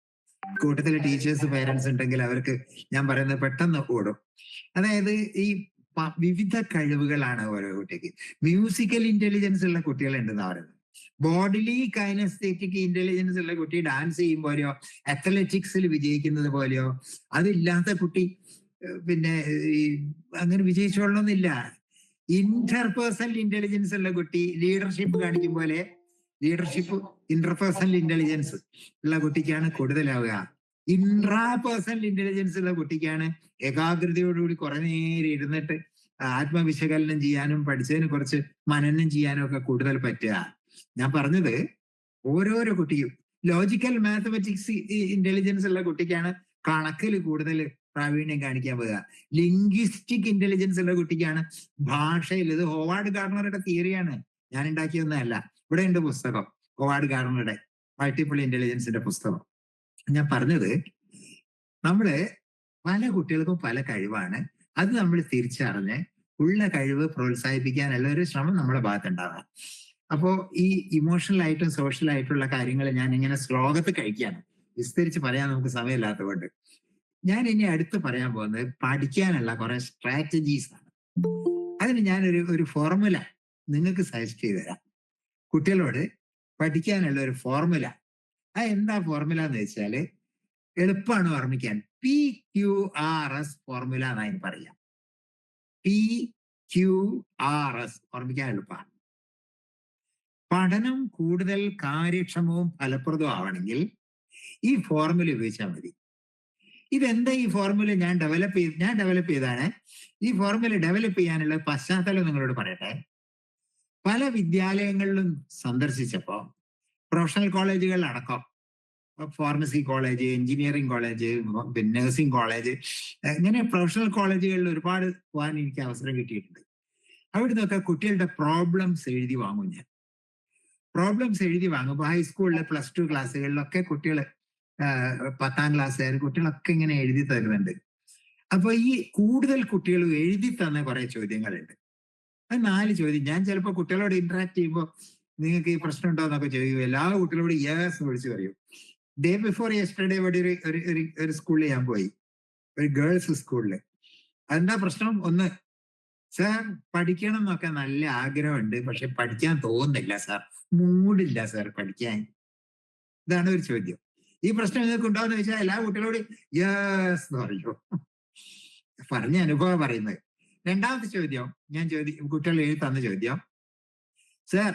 കൂട്ടത്തില് ടീച്ചേഴ്സ് പേരൻസ് ഉണ്ടെങ്കിൽ അവർക്ക് ഞാൻ പറയുന്നത് പെട്ടെന്ന് ഓടും. അതായത് ഈ വിവിധ കഴിവുകളാണ് ഓരോ കുട്ടിക്ക്. മ്യൂസിക്കൽ ഇന്റലിജൻസ് ഉള്ള കുട്ടികളുണ്ടെന്ന് പറയുന്നത്. ബോഡിലി കൈനസ്തെറ്റിക് ഇന്റലിജൻസ് ഉള്ള കുട്ടി ഡാൻസ് ചെയ്യുമ്പോലെയോ അത്ലറ്റിക്സിൽ വിജയിക്കുന്നത് പോലെയോ അതില്ലാത്ത കുട്ടി പിന്നെ അങ്ങനെ വിജയിച്ചോളണമെന്നില്ല. ഇന്റർപേഴ്സണൽ ഇന്റലിജൻസ് ഉള്ള കുട്ടി ലീഡർഷിപ്പ് കാണിക്കും പോലെ ലീഡർഷിപ്പ് ഇന്റർപേഴ്സണൽ ഇന്റലിജൻസ് ഉള്ള കുട്ടിക്കാണ് കൂടുതലാവുക. ഇൻട്രാപേഴ്സണൽ ഇന്റലിജൻസ് ഉള്ള കുട്ടിക്കാണ് ഏകാഗ്രതയോടുകൂടി കുറെ നേരം ഇരുന്നിട്ട് ആത്മവിശകലനം ചെയ്യാനും പഠിച്ചതിന് കുറച്ച് മനനം ചെയ്യാനും ഒക്കെ കൂടുതൽ പറ്റുക. ഞാൻ പറഞ്ഞത് ഓരോരോ കുട്ടിയും ലോജിക്കൽ മാത്തമാറ്റിക്സ് ഇന്റലിജൻസ് ഉള്ള കുട്ടിക്കാണ് കണക്കിൽ കൂടുതൽ പ്രാവീണ്യം കാണിക്കാൻ പോവുക. ലിംഗ്വിസ്റ്റിക് ഇന്റലിജൻസ് ഉള്ള കുട്ടിക്കാണ് ഭാഷയിൽ, ഇത് ഹോവാർഡ് ഗാർണറുടെ തിയറിയാണ്, ഞാൻ ഉണ്ടാക്കിയൊന്നല്ല. ഇവിടെ ഉണ്ട് പുസ്തകം, ഹോവാർഡ് ഗാർണറുടെ മൾട്ടിപ്പിൾ ഇന്റലിജൻസിന്റെ പുസ്തകം. ഞാൻ പറഞ്ഞത് നമ്മള് പല കുട്ടികൾക്കും പല കഴിവാണ്. അത് നമ്മൾ തിരിച്ചറിഞ്ഞ് ഉള്ള കഴിവ് പ്രോത്സാഹിപ്പിക്കാനുള്ള ഒരു ശ്രമം നമ്മുടെ ഭാഗത്തുണ്ടാവാം. അപ്പോ ഈ ഇമോഷണൽ ആയിട്ടും സോഷ്യൽ ആയിട്ടുള്ള കാര്യങ്ങൾ ഞാൻ ഇങ്ങനെ ശ്ലോകത്ത് കഴിക്കുകയാണ്, വിസ്തരിച്ച് പറയാൻ നമുക്ക് സമയമില്ലാത്തതുകൊണ്ട്. ഞാൻ ഇനി അടുത്ത് പറയാൻ പോകുന്നത് പഠിക്കാനുള്ള കുറെ സ്ട്രാറ്റജീസ് ആണ്. അതിന് ഞാനൊരു ഫോർമുല നിങ്ങൾക്ക് സജസ്റ്റ് ചെയ്തു തരാം. കുട്ടികളോട് പഠിക്കാനുള്ള ഒരു ഫോർമുല. എന്താ ഫോർമുല എന്ന് വെച്ചാല് എളുപ്പമാണ് ഓർമ്മിക്കാൻ. PQRS ഫോർമുല എന്നാണ് പറയാം. PQRS ഓർമ്മിക്കാൻ എളുപ്പമാണ്. പഠനം കൂടുതൽ കാര്യക്ഷമവും ഫലപ്രദവും ആവണമെങ്കിൽ ഈ ഫോർമുല ഉപയോഗിച്ചാൽ മതി. ഇതെന്താ ഈ ഫോർമുല ഞാൻ ഡെവലപ്പ് ചെയ്താണ്. ഈ ഫോർമുല ഡെവലപ്പ് ചെയ്യാനുള്ള പശ്ചാത്തലം നിങ്ങളോട് പറയട്ടെ. പല വിദ്യാലയങ്ങളിലും സന്ദർശിച്ചപ്പോ പ്രൊഫഷണൽ കോളേജുകളിലടക്കം, ഫാർമസി കോളേജ്, എഞ്ചിനീയറിംഗ് കോളേജ്, പിന്നെ നഴ്സിംഗ് കോളേജ്, ഇങ്ങനെ പ്രൊഫഷണൽ കോളേജുകളിൽ ഒരുപാട് പോകാൻ എനിക്ക് അവസരം കിട്ടിയിട്ടുണ്ട്. അവിടെ നിന്നൊക്കെ കുട്ടികളുടെ പ്രോബ്ലംസ് എഴുതി വാങ്ങും ഞാൻ. പ്രോബ്ലംസ് എഴുതി വാങ്ങുമ്പോൾ ഹൈസ്കൂളിലെ +2 ക്ലാസ്സുകളിലൊക്കെ കുട്ടികൾ, 10ാം ക്ലാസ്സുകാർ കുട്ടികളൊക്കെ ഇങ്ങനെ എഴുതി തരുന്നുണ്ട്. അപ്പൊ ഈ കൂടുതൽ കുട്ടികൾ എഴുതി തന്ന കുറെ ചോദ്യങ്ങളുണ്ട്. അത് 4 ചോദ്യം. ഞാൻ ചിലപ്പോൾ കുട്ടികളോട് ഇന്ററാക്ട് ചെയ്യുമ്പോൾ നിങ്ങൾക്ക് ഈ പ്രശ്നം ഉണ്ടോ എന്നൊക്കെ ചോദിക്കും. എല്ലാ കുട്ടികളോടും യെസ് വിളിച്ചു പറയും. ഡേ ബിഫോർ യെസ്റ്റർഡേ ഇവിടെ ഒരു സ്കൂളിൽ ഞാൻ പോയി, ഒരു ഗേൾസ് സ്കൂളില്. അതെന്താ പ്രശ്നം? 1, സാർ പഠിക്കണം എന്നൊക്കെ നല്ല ആഗ്രഹമുണ്ട്, പക്ഷെ പഠിക്കാൻ തോന്നുന്നില്ല സാർ, മൂഡില്ല സാർ പഠിക്കാൻ. ഇതാണ് ഒരു ചോദ്യം. ഈ പ്രശ്നം നിങ്ങൾക്ക് ഉണ്ടാവുന്ന വെച്ചാൽ എല്ലാ കുട്ടികളോടും യെസ് എന്ന് പറയൂ. പറഞ്ഞ അനുഭവം പറയുന്നത്. 2ാമത്തെ ചോദ്യം കുട്ടികൾ എഴുതി തന്ന ചോദ്യം, സാർ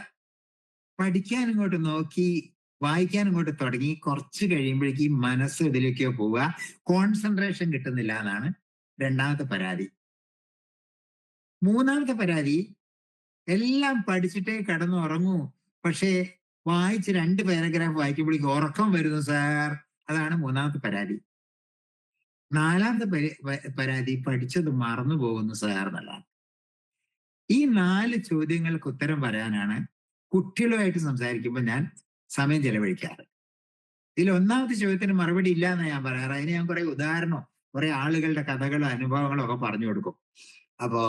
പഠിക്കാൻ ഇങ്ങോട്ട് നോക്കി വായിക്കാൻ ഇങ്ങോട്ട് തുടങ്ങി കുറച്ച് കഴിയുമ്പോഴേക്ക് ഈ മനസ്സ് ഇതിലേക്കോ പോവുക, കോൺസെൻട്രേഷൻ കിട്ടുന്നില്ല എന്നാണ് 2ാമത്തെ പരാതി. 3ാമത്തെ പരാതി, എല്ലാം പഠിച്ചിട്ടേ കിടന്നുറങ്ങൂ, പക്ഷേ വായിച്ച് 2 പാരഗ്രാഫ് വായിക്കുമ്പോഴേക്ക് ഉറക്കം വരുന്നു സാർ. അതാണ് 3ാമത്തെ പരാതി. 4ാമത്തെ പരാതി, പഠിച്ചത് മറന്നു പോകുന്നു സാർ എന്നുള്ളതാണ്. ഈ 4 ചോദ്യങ്ങൾക്ക് ഉത്തരം പറയാനാണ് കുട്ടികളുമായിട്ട് സംസാരിക്കുമ്പോൾ ഞാൻ സമയം ചെലവഴിക്കാറ്. ഇതിൽ 1ാമത്തെ ചോദ്യത്തിന് മറുപടി ഇല്ല എന്ന് ഞാൻ പറയാറ്. അതിന് ഞാൻ കുറെ ഉദാഹരണവും കുറെ ആളുകളുടെ കഥകളും അനുഭവങ്ങളും ഒക്കെ പറഞ്ഞു കൊടുക്കും. അപ്പോ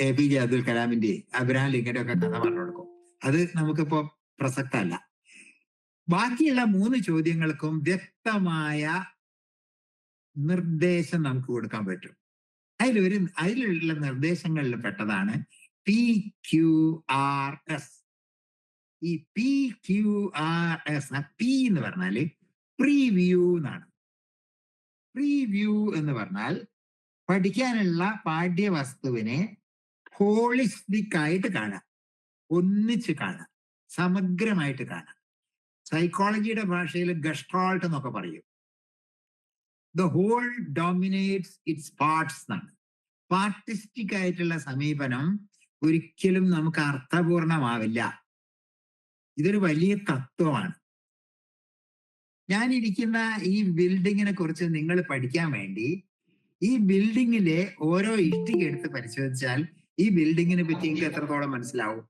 APJ അബ്ദുൽ കലാമിന്റെ, അബ്രഹാം ലിങ്കന്റെ ഒക്കെ കഥ പറഞ്ഞു കൊടുക്കും. അത് നമുക്കിപ്പോ പ്രസക്തമല്ല. ബാക്കിയുള്ള 3 ചോദ്യങ്ങൾക്കും വ്യക്തമായ നിർദ്ദേശം നമുക്ക് കൊടുക്കാൻ പറ്റും. അതിലുള്ള നിർദ്ദേശങ്ങളിൽ പെട്ടതാണ് PQRS. ഈ PQRS, P എന്ന് പറഞ്ഞാല് പ്രീവ്യൂ എന്നാണ്. പ്രീവ്യൂ എന്ന് പറഞ്ഞാൽ പഠിക്കാനുള്ള പാഠ്യവസ്തുവിനെ ഹോളിസ്റ്റിക് ആയിട്ട് കാണാം, ഒന്നിച്ച് കാണാം, സമഗ്രമായിട്ട് കാണാം. സൈക്കോളജിയുടെ ഭാഷയിൽ ഗസ്ട്രാൾട്ട് എന്നൊക്കെ പറയും. The whole dominates its parts എന്നാണ്. പാർട്ടിസ്റ്റിക് ആയിട്ടുള്ള സമീപനം ഒരിക്കലും നമുക്ക് അർത്ഥപൂർണമാവില്ല. ഇതൊരു വലിയ തത്വമാണ്. ഞാനിരിക്കുന്ന ഈ ബിൽഡിങ്ങിനെ കുറിച്ച് നിങ്ങൾ പഠിക്കാൻ വേണ്ടി ഈ ബിൽഡിങ്ങിലെ ഓരോ ഇഷ്ടിക എടുത്ത് പരിശോധിച്ചാൽ ഈ ബിൽഡിങ്ങിനെ പറ്റി എനിക്ക് എത്രത്തോളം മനസ്സിലാവും?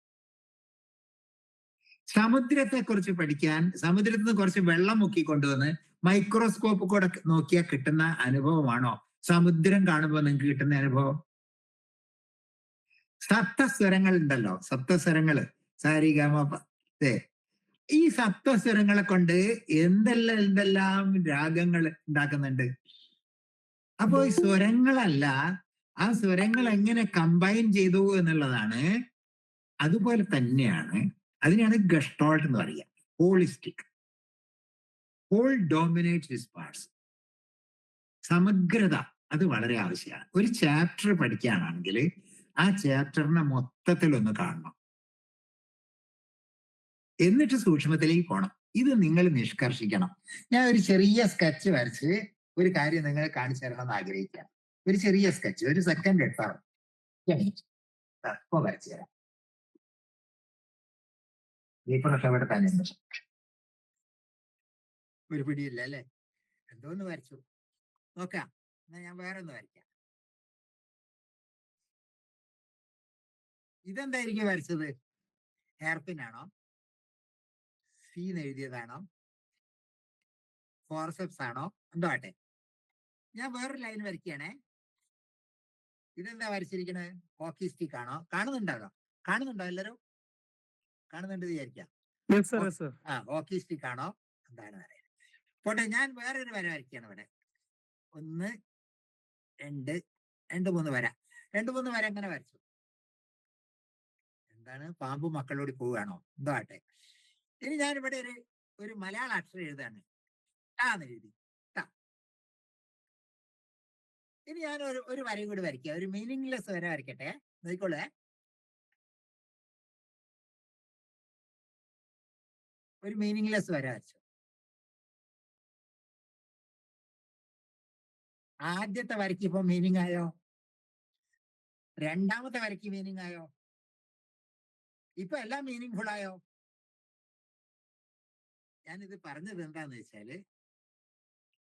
സമുദ്രത്തെ കുറിച്ച് പഠിക്കാൻ സമുദ്രത്തിൽ നിന്ന് കുറച്ച് വെള്ളം മുക്കിക്കൊണ്ടുവന്ന് മൈക്രോസ്കോപ്പ് കൂടെ നോക്കിയാൽ കിട്ടുന്ന അനുഭവമാണോ സമുദ്രം കാണുമ്പോൾ നിങ്ങൾക്ക് കിട്ടുന്ന അനുഭവം? സപ്തസ്വരങ്ങൾ ഉണ്ടല്ലോ, സപ്തസ്വരങ്ങള്, സാരിഗമ. ഈ സപ്തസ്വരങ്ങളെ കൊണ്ട് എന്തെല്ലാം രാഗങ്ങൾ ഉണ്ടാക്കുന്നുണ്ട്. അപ്പോ ഈ സ്വരങ്ങളല്ല, ആ സ്വരങ്ങൾ എങ്ങനെ കമ്പൈൻ ചെയ്തു എന്നുള്ളതാണ്. അതുപോലെ തന്നെയാണ്, അതിനെയാണ് ഗസ്റ്റാൾട്ട് എന്ന് പറയുക, holistic. Whole dominate his parts. സമഗ്രത അത് വളരെ ആവശ്യമാണ്. ഒരു ചാപ്റ്റർ പഠിക്കുകയാണെങ്കിൽ ആ ചാപ്റ്ററിനെ മൊത്തത്തിലൊന്ന് കാണണം, എന്നിട്ട് സൂക്ഷ്മത്തിലേക്ക് പോകണം. ഇത് നിങ്ങൾ നിഷ്കർഷിക്കണം. ഞാൻ ഒരു ചെറിയ സ്കെച്ച് വരച്ച് ഒരു കാര്യം നിങ്ങൾ കാണിച്ചു തരണമെന്ന് ആഗ്രഹിക്കാം. ഒരു ചെറിയ സ്കെച്ച്, ഒരു സെക്കൻഡ് എടുത്താൽ ഇപ്പൊ വരച്ചു തരാം. പേപ്പറൊക്കെ അവിടെ തന്നെ ഒരു പിടിയില്ല അല്ലേ? എന്തോന്ന് വരച്ചു നോക്കാം. എന്നാ ഞാൻ വേറെ ഒന്ന് വരയ്ക്കാം. ഇതെന്തായിരിക്കും വരച്ചത്? ഹെയർപിൻ ആണോ? സീന്ന് എഴുതിയതാണോ? ഫോർസെപ്സ് ആണോ? എന്തോ ആട്ടെ. ഞാൻ വേറൊരു ലൈൻ വരയ്ക്കുകയാണേ. ഇതെന്താ വരച്ചിരിക്കണത്? ഹോക്കി സ്റ്റിക്ക് ആണോ? കാണുന്നുണ്ടോ? കാണുന്നുണ്ടോ? എല്ലാരും കാണുന്നുണ്ട് വിചാരിക്കാം. ആ, ഹോക്കി സ്റ്റിക്ക് ആണോ? എന്താണ് പറയുന്നത്? പോട്ടെ, ഞാൻ വേറൊരു വര വരയ്ക്കുകയാണ് ഇവിടെ. 1 2 3 വര. 2 3 വര എങ്ങനെ വരച്ചു? എന്താണ്, പാമ്പ് മക്കളോട് പോവുകയാണോ? എന്തോ ആട്ടെ. ഇനി ഞാനിവിടെ ഒരു മലയാള അക്ഷരം എഴുതാണ്. ടാന്ന് എഴുതി. ടാ. ഇനി ഞാൻ ഒരു വരയും കൂടി വരയ്ക്കുക. ഒരു മീനിങ്ലെസ് വര വരയ്ക്കട്ടെ, നോക്കിക്കോളേ. ഒരു മീനിങ്ലെസ് വര വരച്ചു. ആദ്യത്തെ വരയ്ക്ക് ഇപ്പൊ മീനിങ് ആയോ? രണ്ടാമത്തെ വരയ്ക്ക് മീനിങ് ആയോ? ഇപ്പൊ എല്ലാം മീനിങ് ഫുൾ ആയോ? ഞാനിത് പറഞ്ഞത് എന്താന്ന് വെച്ചാല്,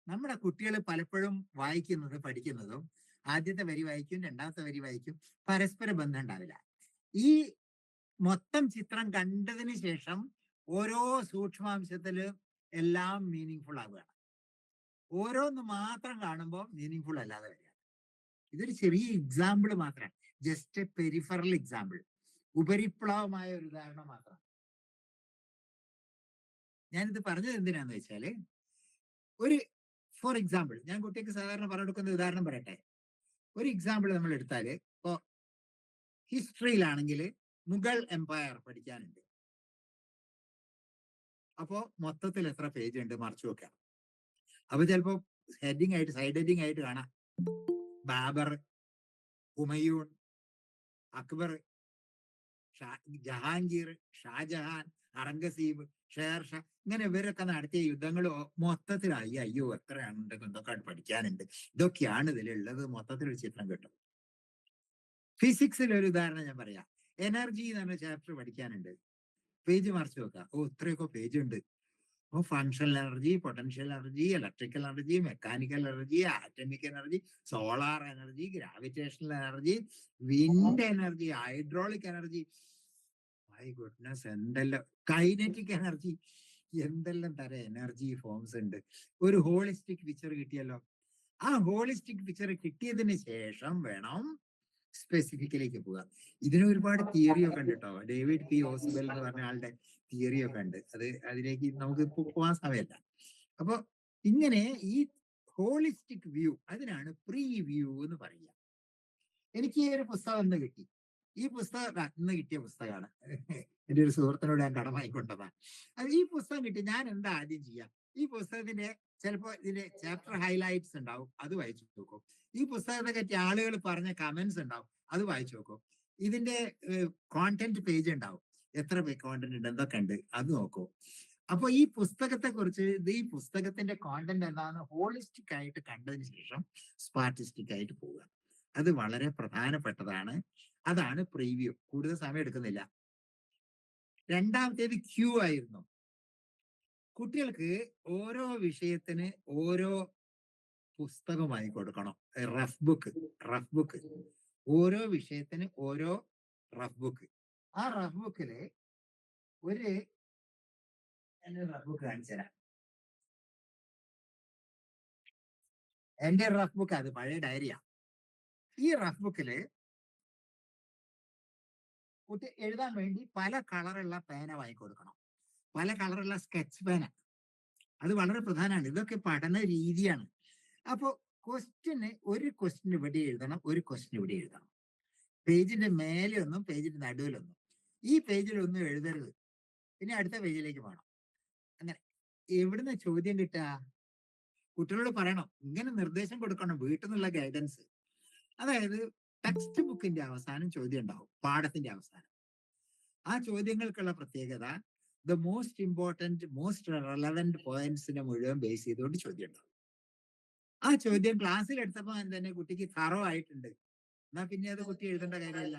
നമ്മുടെ കുട്ടികൾ പലപ്പോഴും വായിക്കുന്നത്, പഠിക്കുന്നതും ആദ്യത്തെ വരി വായിക്കും, രണ്ടാമത്തെ വരി വായിക്കും, പരസ്പര ബന്ധം ഉണ്ടാവില്ല. ഈ മൊത്തം ചിത്രം കണ്ടതിന് ശേഷം ഓരോ സൂക്ഷ്മാംശത്തിലും എല്ലാം മീനിങ് ഫുൾ ആവുകയാണ്. ഓരോന്ന് മാത്രം കാണുമ്പോൾ മീനിങ് ഫുൾ അല്ലാതെ വരിക. ഇതൊരു ചെറിയ എക്സാമ്പിൾ മാത്രമാണ്, ജസ്റ്റ് എ പെരിഫറൽ എക്സാമ്പിൾ, ഉപരിപ്ലവമായ ഒരു ഉദാഹരണം മാത്രം. ഞാനിത് പറഞ്ഞത് എന്തിനാന്ന് വെച്ചാല്, ഒരു ഫോർ എക്സാമ്പിൾ ഞാൻ കുട്ടിക്ക് സാധാരണ പറഞ്ഞു കൊടുക്കുന്ന ഉദാഹരണം പറയട്ടെ. ഒരു എക്സാമ്പിൾ നമ്മൾ എടുത്താല്, ഇപ്പോ ഹിസ്റ്ററിയിലാണെങ്കിൽ മുഗൾ എംപയർ പഠിക്കാനുണ്ട്. അപ്പോ മൊത്തത്തിൽ എത്ര പേജ് ഉണ്ട് മറിച്ചു വെക്കാം. അപ്പൊ ചിലപ്പോ ഹെഡിങ് ആയിട്ട്, സൈഡ് ഹെഡിങ് ആയിട്ട് കാണാം, ബാബർ, ഹുമയൂൺ, അക്ബർ, ജഹാംഗീർ, ഷാജഹാൻ, ഔറംഗസീബ്, ഷേർഷാ, ഇങ്ങനെ ഇവരൊക്കെ നടത്തിയ യുദ്ധങ്ങൾ മൊത്തത്തിലായി. അയ്യോ എത്രയാണ്, എന്തൊക്കെ പഠിക്കാനുണ്ട്, ഇതൊക്കെയാണ് ഇതിലുള്ളത്, മൊത്തത്തിലൊരു ചിത്രം കിട്ടും. ഫിസിക്സിൽ ഒരു ഉദാഹരണം ഞാൻ പറയാം. എനർജി എന്ന് പറഞ്ഞ ചാപ്റ്റർ പഠിക്കാനുണ്ട്. പേജ് മറിച്ച് വെക്കാം. ഓ ഇത്രയൊക്കെ പേജ് ഉണ്ട്. അപ്പൊ functional energy, potential energy, electrical energy, mechanical energy, atomic energy, solar energy, gravitational energy, wind energy, hydraulic energy, my goodness, എന്തെല്ലാം കൈനറ്റിക് എനർജി, എന്തെല്ലാം തരം എനർജി ഫോംസ് ഉണ്ട്. ഒരു ഹോളിസ്റ്റിക് പിക്ചർ കിട്ടിയല്ലോ. ആ ഹോളിസ്റ്റിക് പിക്ചർ കിട്ടിയതിന് ശേഷം വേണം സ്പെസിഫിക്കിലേക്ക് പോവുക. ഇതിന് ഒരുപാട് തിയറി ഒക്കെ ഉണ്ട് കേട്ടോ. ഡേവിഡ് പി ഓസ്ബെൽ എന്ന് പറഞ്ഞ ആളുടെ തിയറി ഒക്കെ ഉണ്ട്. അതിലേക്ക് നമുക്ക് ഇപ്പൊ പോകാൻ സമയമല്ല. അപ്പൊ ഇങ്ങനെ ഈ ഹോളിസ്റ്റിക് വ്യൂ, അതിനാണ് പ്രീ വ്യൂ എന്ന് പറയുക. എനിക്ക് ഈ ഒരു പുസ്തകം ഇന്ന് കിട്ടി. ഈ പുസ്തകം ഇന്ന് കിട്ടിയ പുസ്തകമാണ്. എൻ്റെ ഒരു സുഹൃത്തിനോട് ഞാൻ കടമായിക്കൊണ്ടതാണ്. അത് ഈ പുസ്തകം കിട്ടി, ഞാൻ എന്താ ആദ്യം ചെയ്യാം? ഈ പുസ്തകത്തിന്റെ ചിലപ്പോ ഇതിന്റെ ചാപ്റ്റർ ഹൈലൈറ്റ്സ് ഉണ്ടാവും, അത് വായിച്ചു നോക്കും. ഈ പുസ്തകത്തെ പറ്റി ആളുകൾ പറഞ്ഞ കമന്റ്സ് ഉണ്ടാവും, അത് വായിച്ചു നോക്കും. ഇതിന്റെ കോണ്ടന്റ് പേജ് ഉണ്ടാവും, എത്ര കോണ്ടന്റ് ഉണ്ട്, എന്തൊക്കെ ഉണ്ട്, അത് നോക്കൂ. അപ്പൊ ഈ പുസ്തകത്തെ കുറിച്ച്, ഈ പുസ്തകത്തിന്റെ കോണ്ടന്റ് എന്താണെന്ന് ഹോളിസ്റ്റിക് ആയിട്ട് കണ്ടതിന് ശേഷം സ്പാർട്ടിസ്റ്റിക് ആയിട്ട് പോവുക. അത് വളരെ പ്രധാനപ്പെട്ടതാണ്. അതാണ് പ്രീവ്യൂ. കൂടുതൽ സമയം എടുക്കുന്നില്ല. രണ്ടാമത്തേത് ക്യൂ ആയിരുന്നു. കുട്ടികൾക്ക് ഓരോ വിഷയത്തിന് ഓരോ പുസ്തകമായി കൊടുക്കണം. റഫ് ബുക്ക് ഓരോ വിഷയത്തിന് ഓരോ റഫ് ബുക്ക്. ആ റഫ് ബുക്കില് റഫ് ബുക്ക് കാണിച്ചു തരാം. എന്റെ റഫ് ബുക്ക് അത് പഴയ ഡയറിയാ. ഈ റഫ് ബുക്കില് കുട്ടി എഴുതാൻ വേണ്ടി പല കളറുള്ള പേന വാങ്ങി കൊടുക്കണം, പല കളറുള്ള സ്കെച്ച് പേന. അത് വളരെ പ്രധാനമാണ്. ഇതൊക്കെ പഠന രീതിയാണ്. അപ്പോ ഒരു ക്വസ്റ്റ്യൻ ഇവിടെ എഴുതണം, ഒരു ക്വസ്റ്റ്യൻ ഇവിടെ എഴുതണം. പേജിന്റെ മേലെ ഒന്നും പേജിന്റെ നടുവിലൊന്നും. ഈ പേജിലൊന്നും എഴുതരുത്, പിന്നെ അടുത്ത പേജിലേക്ക് പോകണം. അങ്ങനെ എവിടുന്ന് ചോദ്യം കിട്ടുക? കുട്ടികളോട് പറയണം, ഇങ്ങനെ നിർദ്ദേശം കൊടുക്കണം, വീട്ടിൽ നിന്നുള്ള ഗൈഡൻസ്. അതായത് ടെക്സ്റ്റ് ബുക്കിന്റെ അവസാനം ചോദ്യം ഉണ്ടാവും, പാഠത്തിന്റെ അവസാനം. ആ ചോദ്യങ്ങൾക്കുള്ള പ്രത്യേകത the most important most relevant പോയിന്റ്സിനെ മുഴുവൻ ബേസ് ചെയ്തുകൊണ്ട് ചോദ്യം ഉണ്ടാവും. ആ ചോദ്യം ക്ലാസ്സിൽ എടുത്തപ്പോൾ തന്നെ കുട്ടിക്ക് തറോ ആയിട്ടുണ്ട്, എന്നാ പിന്നെ അത് കുട്ടി എഴുതേണ്ട കാര്യമല്ല.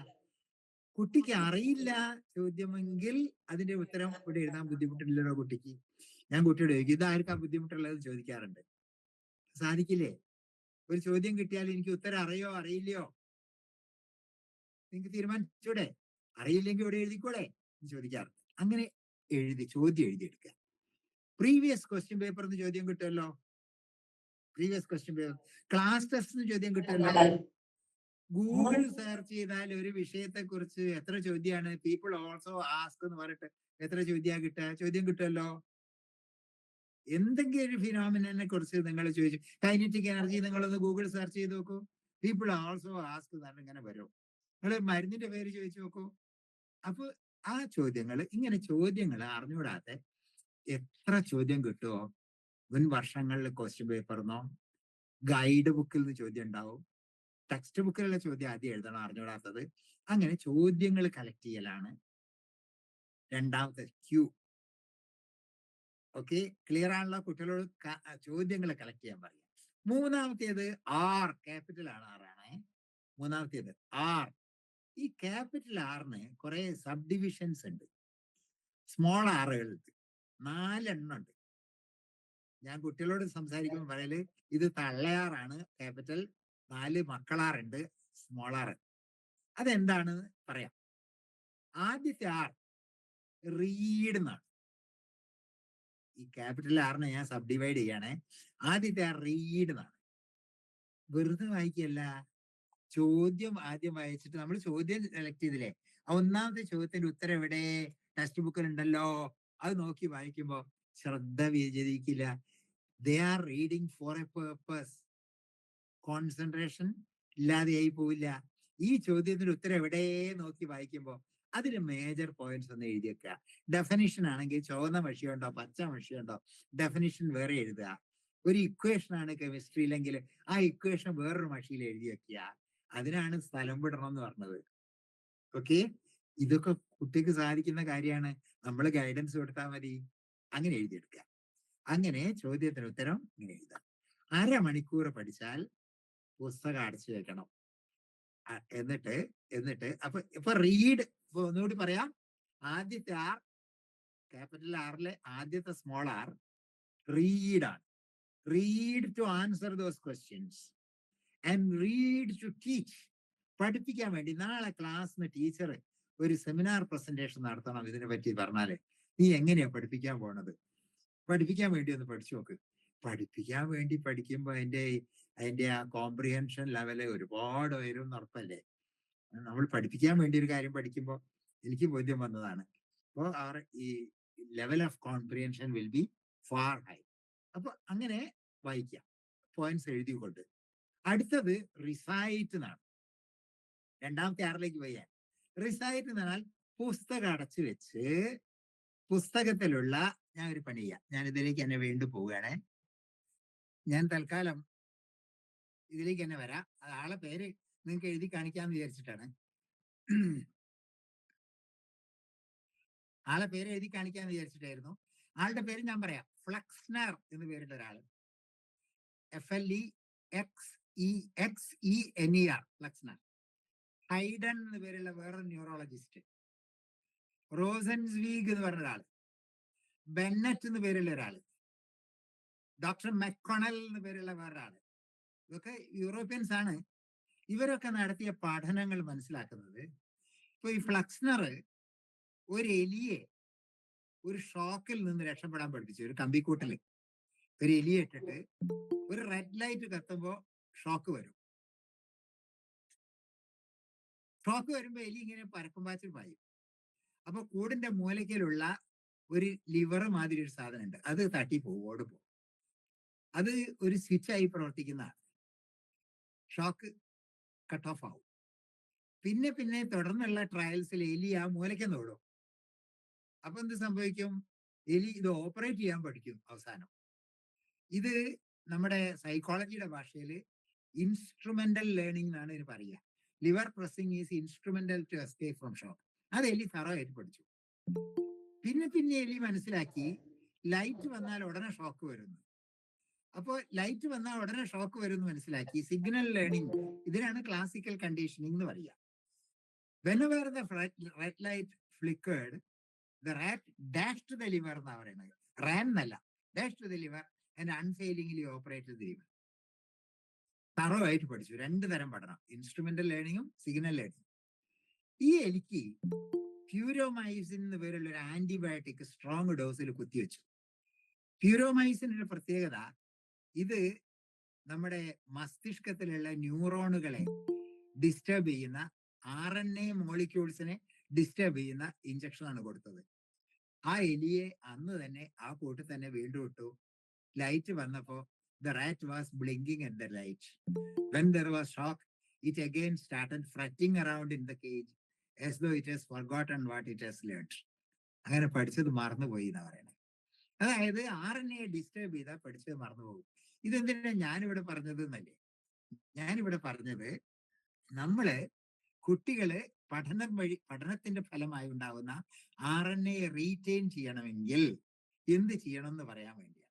കുട്ടിക്ക് അറിയില്ല ചോദ്യമെങ്കിൽ അതിന്റെ ഉത്തരം ഇവിടെ എഴുതാൻ ബുദ്ധിമുട്ടില്ലല്ലോ കുട്ടിക്ക്. ഞാൻ കുട്ടിയോട് ചോദിക്കും, ഇതാർക്കാ ബുദ്ധിമുട്ടുള്ളത് ചോദിക്കാറുണ്ട്. സാധിക്കില്ലേ? ഒരു ചോദ്യം കിട്ടിയാൽ എനിക്ക് ഉത്തരം അറിയോ അറിയില്ലയോ നിങ്ങൾക്ക് തീരുമാനിച്ചൂടെ? അറിയില്ലെങ്കിൽ ഇവിടെ എഴുതിക്കൂടെ എന്ന് ചോദിക്കാറുണ്ട്. അങ്ങനെ ചോദ്യം എഴുതിയെടുക്കുക. പ്രീവിയസ് ക്വസ്റ്റ്യൻ പേപ്പറിന് ചോദ്യം കിട്ടുമല്ലോ. പ്രീവിയസ് ക്വസ്റ്റ്യൻ പേപ്പർ ക്ലാസ് ടെസ്റ്റിന് ചോദ്യം കിട്ടുമല്ലോ. ഗൂഗിൾ സെർച്ച് ചെയ്താൽ ഒരു വിഷയത്തെ കുറിച്ച് എത്ര ചോദ്യമാണ് പീപ്പിൾ ഓൾസോ ആസ്ക് എന്ന് പറഞ്ഞിട്ട് എത്ര ചോദ്യം കിട്ടുമല്ലോ. എന്തെങ്കിലും ഒരു ഫിനോമിനെ കുറിച്ച് നിങ്ങൾ ചോദിച്ചു, കൈനറ്റിക് എനർജി, നിങ്ങളൊന്ന് ഗൂഗിൾ സെർച്ച് ചെയ്ത് നോക്കൂ, പീപ്പിൾ ഓൾസോ ആസ്ക് എന്ന് ഇങ്ങനെ വരും. നിങ്ങൾ മരുന്നിന്റെ പേര് ചോദിച്ചു നോക്കൂ. അപ്പൊ ആ ഇങ്ങനെ ചോദ്യങ്ങൾ അറിഞ്ഞുകൂടാത്ത എത്ര ചോദ്യം കിട്ടുമോ. മുൻ വർഷങ്ങളിൽ ക്വസ്റ്റ്യൻ പേപ്പറിന്നോ ഗൈഡ് ബുക്കിൽ നിന്ന് ചോദ്യം ഉണ്ടാവും. ടെക്സ്റ്റ് ബുക്കിലുള്ള ചോദ്യം ആദ്യം എഴുതണം, അറിഞ്ഞുകൂടാത്തത്. അങ്ങനെ ചോദ്യങ്ങൾ കളക്ട് ചെയ്യലാണ് രണ്ടാമത്തെ ക്യൂ. ഓക്കെ, ക്ലിയർ ആണല്ലോ? കുട്ടികളോട് ചോദ്യങ്ങൾ കളക്ട് ചെയ്യാൻ പറയാം. മൂന്നാമത്തേത് ആർ, ക്യാപിറ്റൽ ആറാണ്. മൂന്നാമത്തേത് ആർ. ഈ ക്യാപിറ്റൽ ആറിന് കുറെ സബ് ഡിവിഷൻസ് ഉണ്ട്. സ്മോൾ ആറുകൾ 4 എണ്ണം ഉണ്ട്. ഞാൻ കുട്ടികളോട് സംസാരിക്കുമ്പോൾ പറയല്, ഇത് തള്ളയാറാണ് ക്യാപിറ്റൽ, 4 മക്കളാറുണ്ട് സ്മോൾ ആറ്. അതെന്താണെന്ന് പറയാം. ആദ്യത്തെ ആർ റീഡ് എന്നാണ്. ഈ ക്യാപിറ്റൽ ആറിനെ ഞാൻ സബ് ഡിവൈഡ് ചെയ്യണേ. ആദ്യത്തെ ആർ റീഡ് എന്നാണ്. വെറുതെ വായിക്കല്ല, ചോദ്യം ആദ്യം വായിച്ചിട്ട് നമ്മൾ ചോദ്യം സെലക്ട് ചെയ്തില്ലേ, ഒന്നാമത്തെ ചോദ്യത്തിന്റെ ഉത്തരം എവിടെ ടെക്സ്റ്റ് ബുക്കിൽ ഉണ്ടല്ലോ, അത് നോക്കി വായിക്കുമ്പോ ശ്രദ്ധ വ്യതിചലിക്കില്ല. They are reading for a purpose. Concentration ഇല്ലാതെയായി പോവില്ല. ഈ ചോദ്യത്തിന്റെ ഉത്തരം എവിടെ നോക്കി വായിക്കുമ്പോ അതിന് മേജർ പോയിന്റ്സ് ഒന്ന് എഴുതി വെക്കുക. ഡെഫിനിഷൻ ആണെങ്കിൽ ചുവന്ന മഷിയുണ്ടോ പച്ച മഷിയുണ്ടോ, ഡെഫിനിഷൻ വേറെ എഴുതുക. ഒരു ഇക്വേഷൻ ആണ് കെമിസ്ട്രിയിലെങ്കിൽ ആ ഇക്വേഷൻ വേറൊരു മഷിയിൽ എഴുതി വെക്കുക. അതിനാണ് സ്ഥലം വിടണം എന്ന് പറഞ്ഞത്. ഓക്കെ, ഇതൊക്കെ കുട്ടിക്ക് സാധിക്കുന്ന കാര്യമാണ്. നമ്മൾ ഗൈഡൻസ് കൊടുത്താൽ മതി. അങ്ങനെ എഴുതിയെടുക്കുക. അങ്ങനെ ചോദ്യത്തിന് ഉത്തരം ഇങ്ങനെ എഴുതാം. 1/2 മണിക്കൂർ പഠിച്ചാൽ പുസ്തകം അടച്ചു വെക്കണം. എന്നിട്ട് ഇപ്പൊ റീഡ്, ഒന്നുകൂടി പറയാം. ആദ്യത്തെ ആർ, ക്യാപിറ്റൽ ആറിലെ ആദ്യത്തെ സ്മോൾ ആർ റീഡ് ആണ്. Read to answer those questions and read to teach. പഠിപ്പിക്കാൻ വേണ്ടി നാളെ ക്ലാസ്സിന് ടീച്ചർ ഒരു സെമിനാർ പ്രസന്റേഷൻ നടത്തണം. ഇതിനെ പറ്റി പറഞ്ഞാല് നീ എങ്ങനെയാ പഠിപ്പിക്കാൻ പോണത്? പഠിപ്പിക്കാൻ വേണ്ടി ഒന്ന് പഠിച്ചു നോക്ക്. പഠിപ്പിക്കാൻ വേണ്ടി പഠിക്കുമ്പോ അതിന്റെ ആ കോംപ്രിഹെൻഷൻ ലെവല് ഒരുപാട് ഉയരും ഉറപ്പല്ലേ. നമ്മൾ പഠിപ്പിക്കാൻ വേണ്ടി ഒരു കാര്യം പഠിക്കുമ്പോൾ എനിക്ക് ബോധ്യം വന്നതാണ്. അപ്പോൾ ഈ level of comprehension will be far high. അപ്പൊ അങ്ങനെ വായിക്കാം, പോയിന്റ്സ് എഴുതിക്കൊണ്ട്. അടുത്തത് റിസൈറ്റ് എന്നാണ്. രണ്ടാമത്തെ ആറിലേക്ക് പോയാൽ റിസൈറ്റ് എന്ന് പറഞ്ഞാൽ പുസ്തകം അടച്ചു വെച്ച് പുസ്തകത്തിലുള്ള, ഞാൻ ഒരു പണി ചെയ്യാം, ഞാൻ ഇതിലേക്ക് തന്നെ വീണ്ടും പോവുകയാണേ. ഞാൻ തൽക്കാലം ഇതിലേക്ക് തന്നെ വരാം. ആളെ പേര് നിങ്ങൾക്ക് എഴുതി കാണിക്കാന്ന് വിചാരിച്ചിട്ടാണ്. ആളെ പേര് എഴുതി കാണിക്കാന്ന് വിചാരിച്ചിട്ടായിരുന്നു. ആളുടെ പേര് ഞാൻ പറയാം. ഫ്ലക്സ്നർ എന്ന് പേരുള്ള ഒരാള്. FLEXENER, ഫ്ലക്സ്നർ. ഹൈഡൻ എന്ന് പേരുള്ള വേറൊരു ന്യൂറോളജിസ്റ്റ്. റോസൻസ്വീഗ് എന്ന് പറഞ്ഞ ഒരാള്. ബെന്നറ്റ് എന്ന് പേരുള്ള ഒരാള്. ഡോക്ടർ മെക്കണൽ എന്ന് പേരുള്ള വേറൊരാള്. ഇതൊക്കെ യൂറോപ്യൻസ് ആണ്. ഇവരൊക്കെ നടത്തിയ പഠനങ്ങൾ മനസ്സിലാക്കുന്നത്, ഇപ്പൊ ഈ ഫ്ലക്സ്നർ ഒരു എലിയെ ഒരു ഷോക്കിൽ നിന്ന് രക്ഷപ്പെടാൻ പഠിപ്പിച്ചു. ഒരു കമ്പിക്കൂട്ടിൽ ഒരു എലിയെ ഇട്ടിട്ട് ഒരു റെഡ് ലൈറ്റ് കത്തുമ്പോ ഷോക്ക് വരും. ഷോക്ക് വരുമ്പോ എലി ഇങ്ങനെ പരക്കുമ്പാച്ചിൽ പായും. അപ്പൊ കൂടിന്റെ മൂലയ്ക്കലുള്ള ഒരു ലിവർ മാതിരി ഒരു സാധനം ഉണ്ട്, അത് തട്ടിപ്പോവും, ഓട് പോകും. അത് ഒരു സ്വിച്ചായി പ്രവർത്തിക്കുന്നതാണ്. ഷോക്ക് കട്ട് ഓഫ് ആവും. പിന്നെ പിന്നെ തുടർന്നുള്ള ട്രയൽസിൽ എലി ആ മൂലയ്ക്ക് ഓടും. അപ്പൊ എന്ത് സംഭവിക്കും? എലി ഇത് ഓപ്പറേറ്റ് ചെയ്യാൻ പഠിക്കും അവസാനം. ഇത് നമ്മുടെ സൈക്കോളജിയുടെ ഭാഷയിൽ ഇൻസ്ട്രുമെന്റൽ ലേണിംഗ് എന്നാണ് ഇതിന് പറയുക. Lever pressing is instrumental to escape from shock. അത് എലി തറവായിട്ട് പഠിച്ചു. പിന്നെ പിന്നെ എലി മനസ്സിലാക്കി ലൈറ്റ് വന്നാൽ ഉടനെ ഷോക്ക് വരുന്നു. അപ്പോൾ ലൈറ്റ് വന്നാൽ ഉടനെ ഷോക്ക് വരുമെന്ന് മനസ്സിലാക്കി സിഗ്നൽ ലേണിംഗ്, ഇതിനാണ് ക്ലാസിക്കൽ കണ്ടീഷനിങ് എന്ന് പറയുക. Whenever the red light flickered, the rat dashed the liver എന്നാ പറയുന്നത്. റാൻ എന്നല്ല, dashed the liver and unfailingly operated the liver. തറവായിട്ട് പഠിച്ചു. രണ്ടു തരം പഠനം, ഇൻസ്ട്രുമെന്റൽ ലേണിങ്ങും സിഗ്നൽ ലേണിങ്ങും. ഈ എലിക്ക് ഫ്യൂരോമൈസിൻ എന്ന് പേരുള്ള ഒരു ആന്റിബയോട്ടിക് സ്ട്രോങ് ഡോസിൽ കുത്തിവെച്ചു. ഫ്യൂരോമൈസിന്റെ പ്രത്യേകത, ഇത് നമ്മുടെ മസ്തിഷ്കത്തിലുള്ള ന്യൂറോണുകളെ ഡിസ്റ്റർബ് ചെയ്യുന്ന RNA മോളിക്യൂൾസിനെ ഡിസ്റ്റർബ് ചെയ്യുന്ന ഇഞ്ചക്ഷനാണ് കൊടുത്തത്. ആ എലിയെ അന്ന് തന്നെ ആ കൂട്ടിൽ തന്നെ വീണ്ടും ഇട്ടു. ലൈറ്റ് വന്നപ്പോ the rat was blinking at the light. When there was shock, it again started fretting around in the cage as though it has forgotten what it has learned. അങ്ങനെ പഠിച്ചത് മറന്നുപോയി എന്നാ പറയുന്നത്. അതായത് RNA ഡിസ്റ്റർബ് ചെയ്താൽ പഠിച്ചത് മറന്നുപോകും. ഇതെന്തിനാ ഞാനിവിടെ പറഞ്ഞത് എന്നല്ലേ? ഞാനിവിടെ പറഞ്ഞത്, നമ്മള് കുട്ടികള് പഠനത്തിന്റെ ഫലമായി ഉണ്ടാകുന്ന RNA റീറ്റെയിൻ ചെയ്യണമെങ്കിൽ എന്ത് ചെയ്യണം എന്ന് പറയാൻ വേണ്ടി.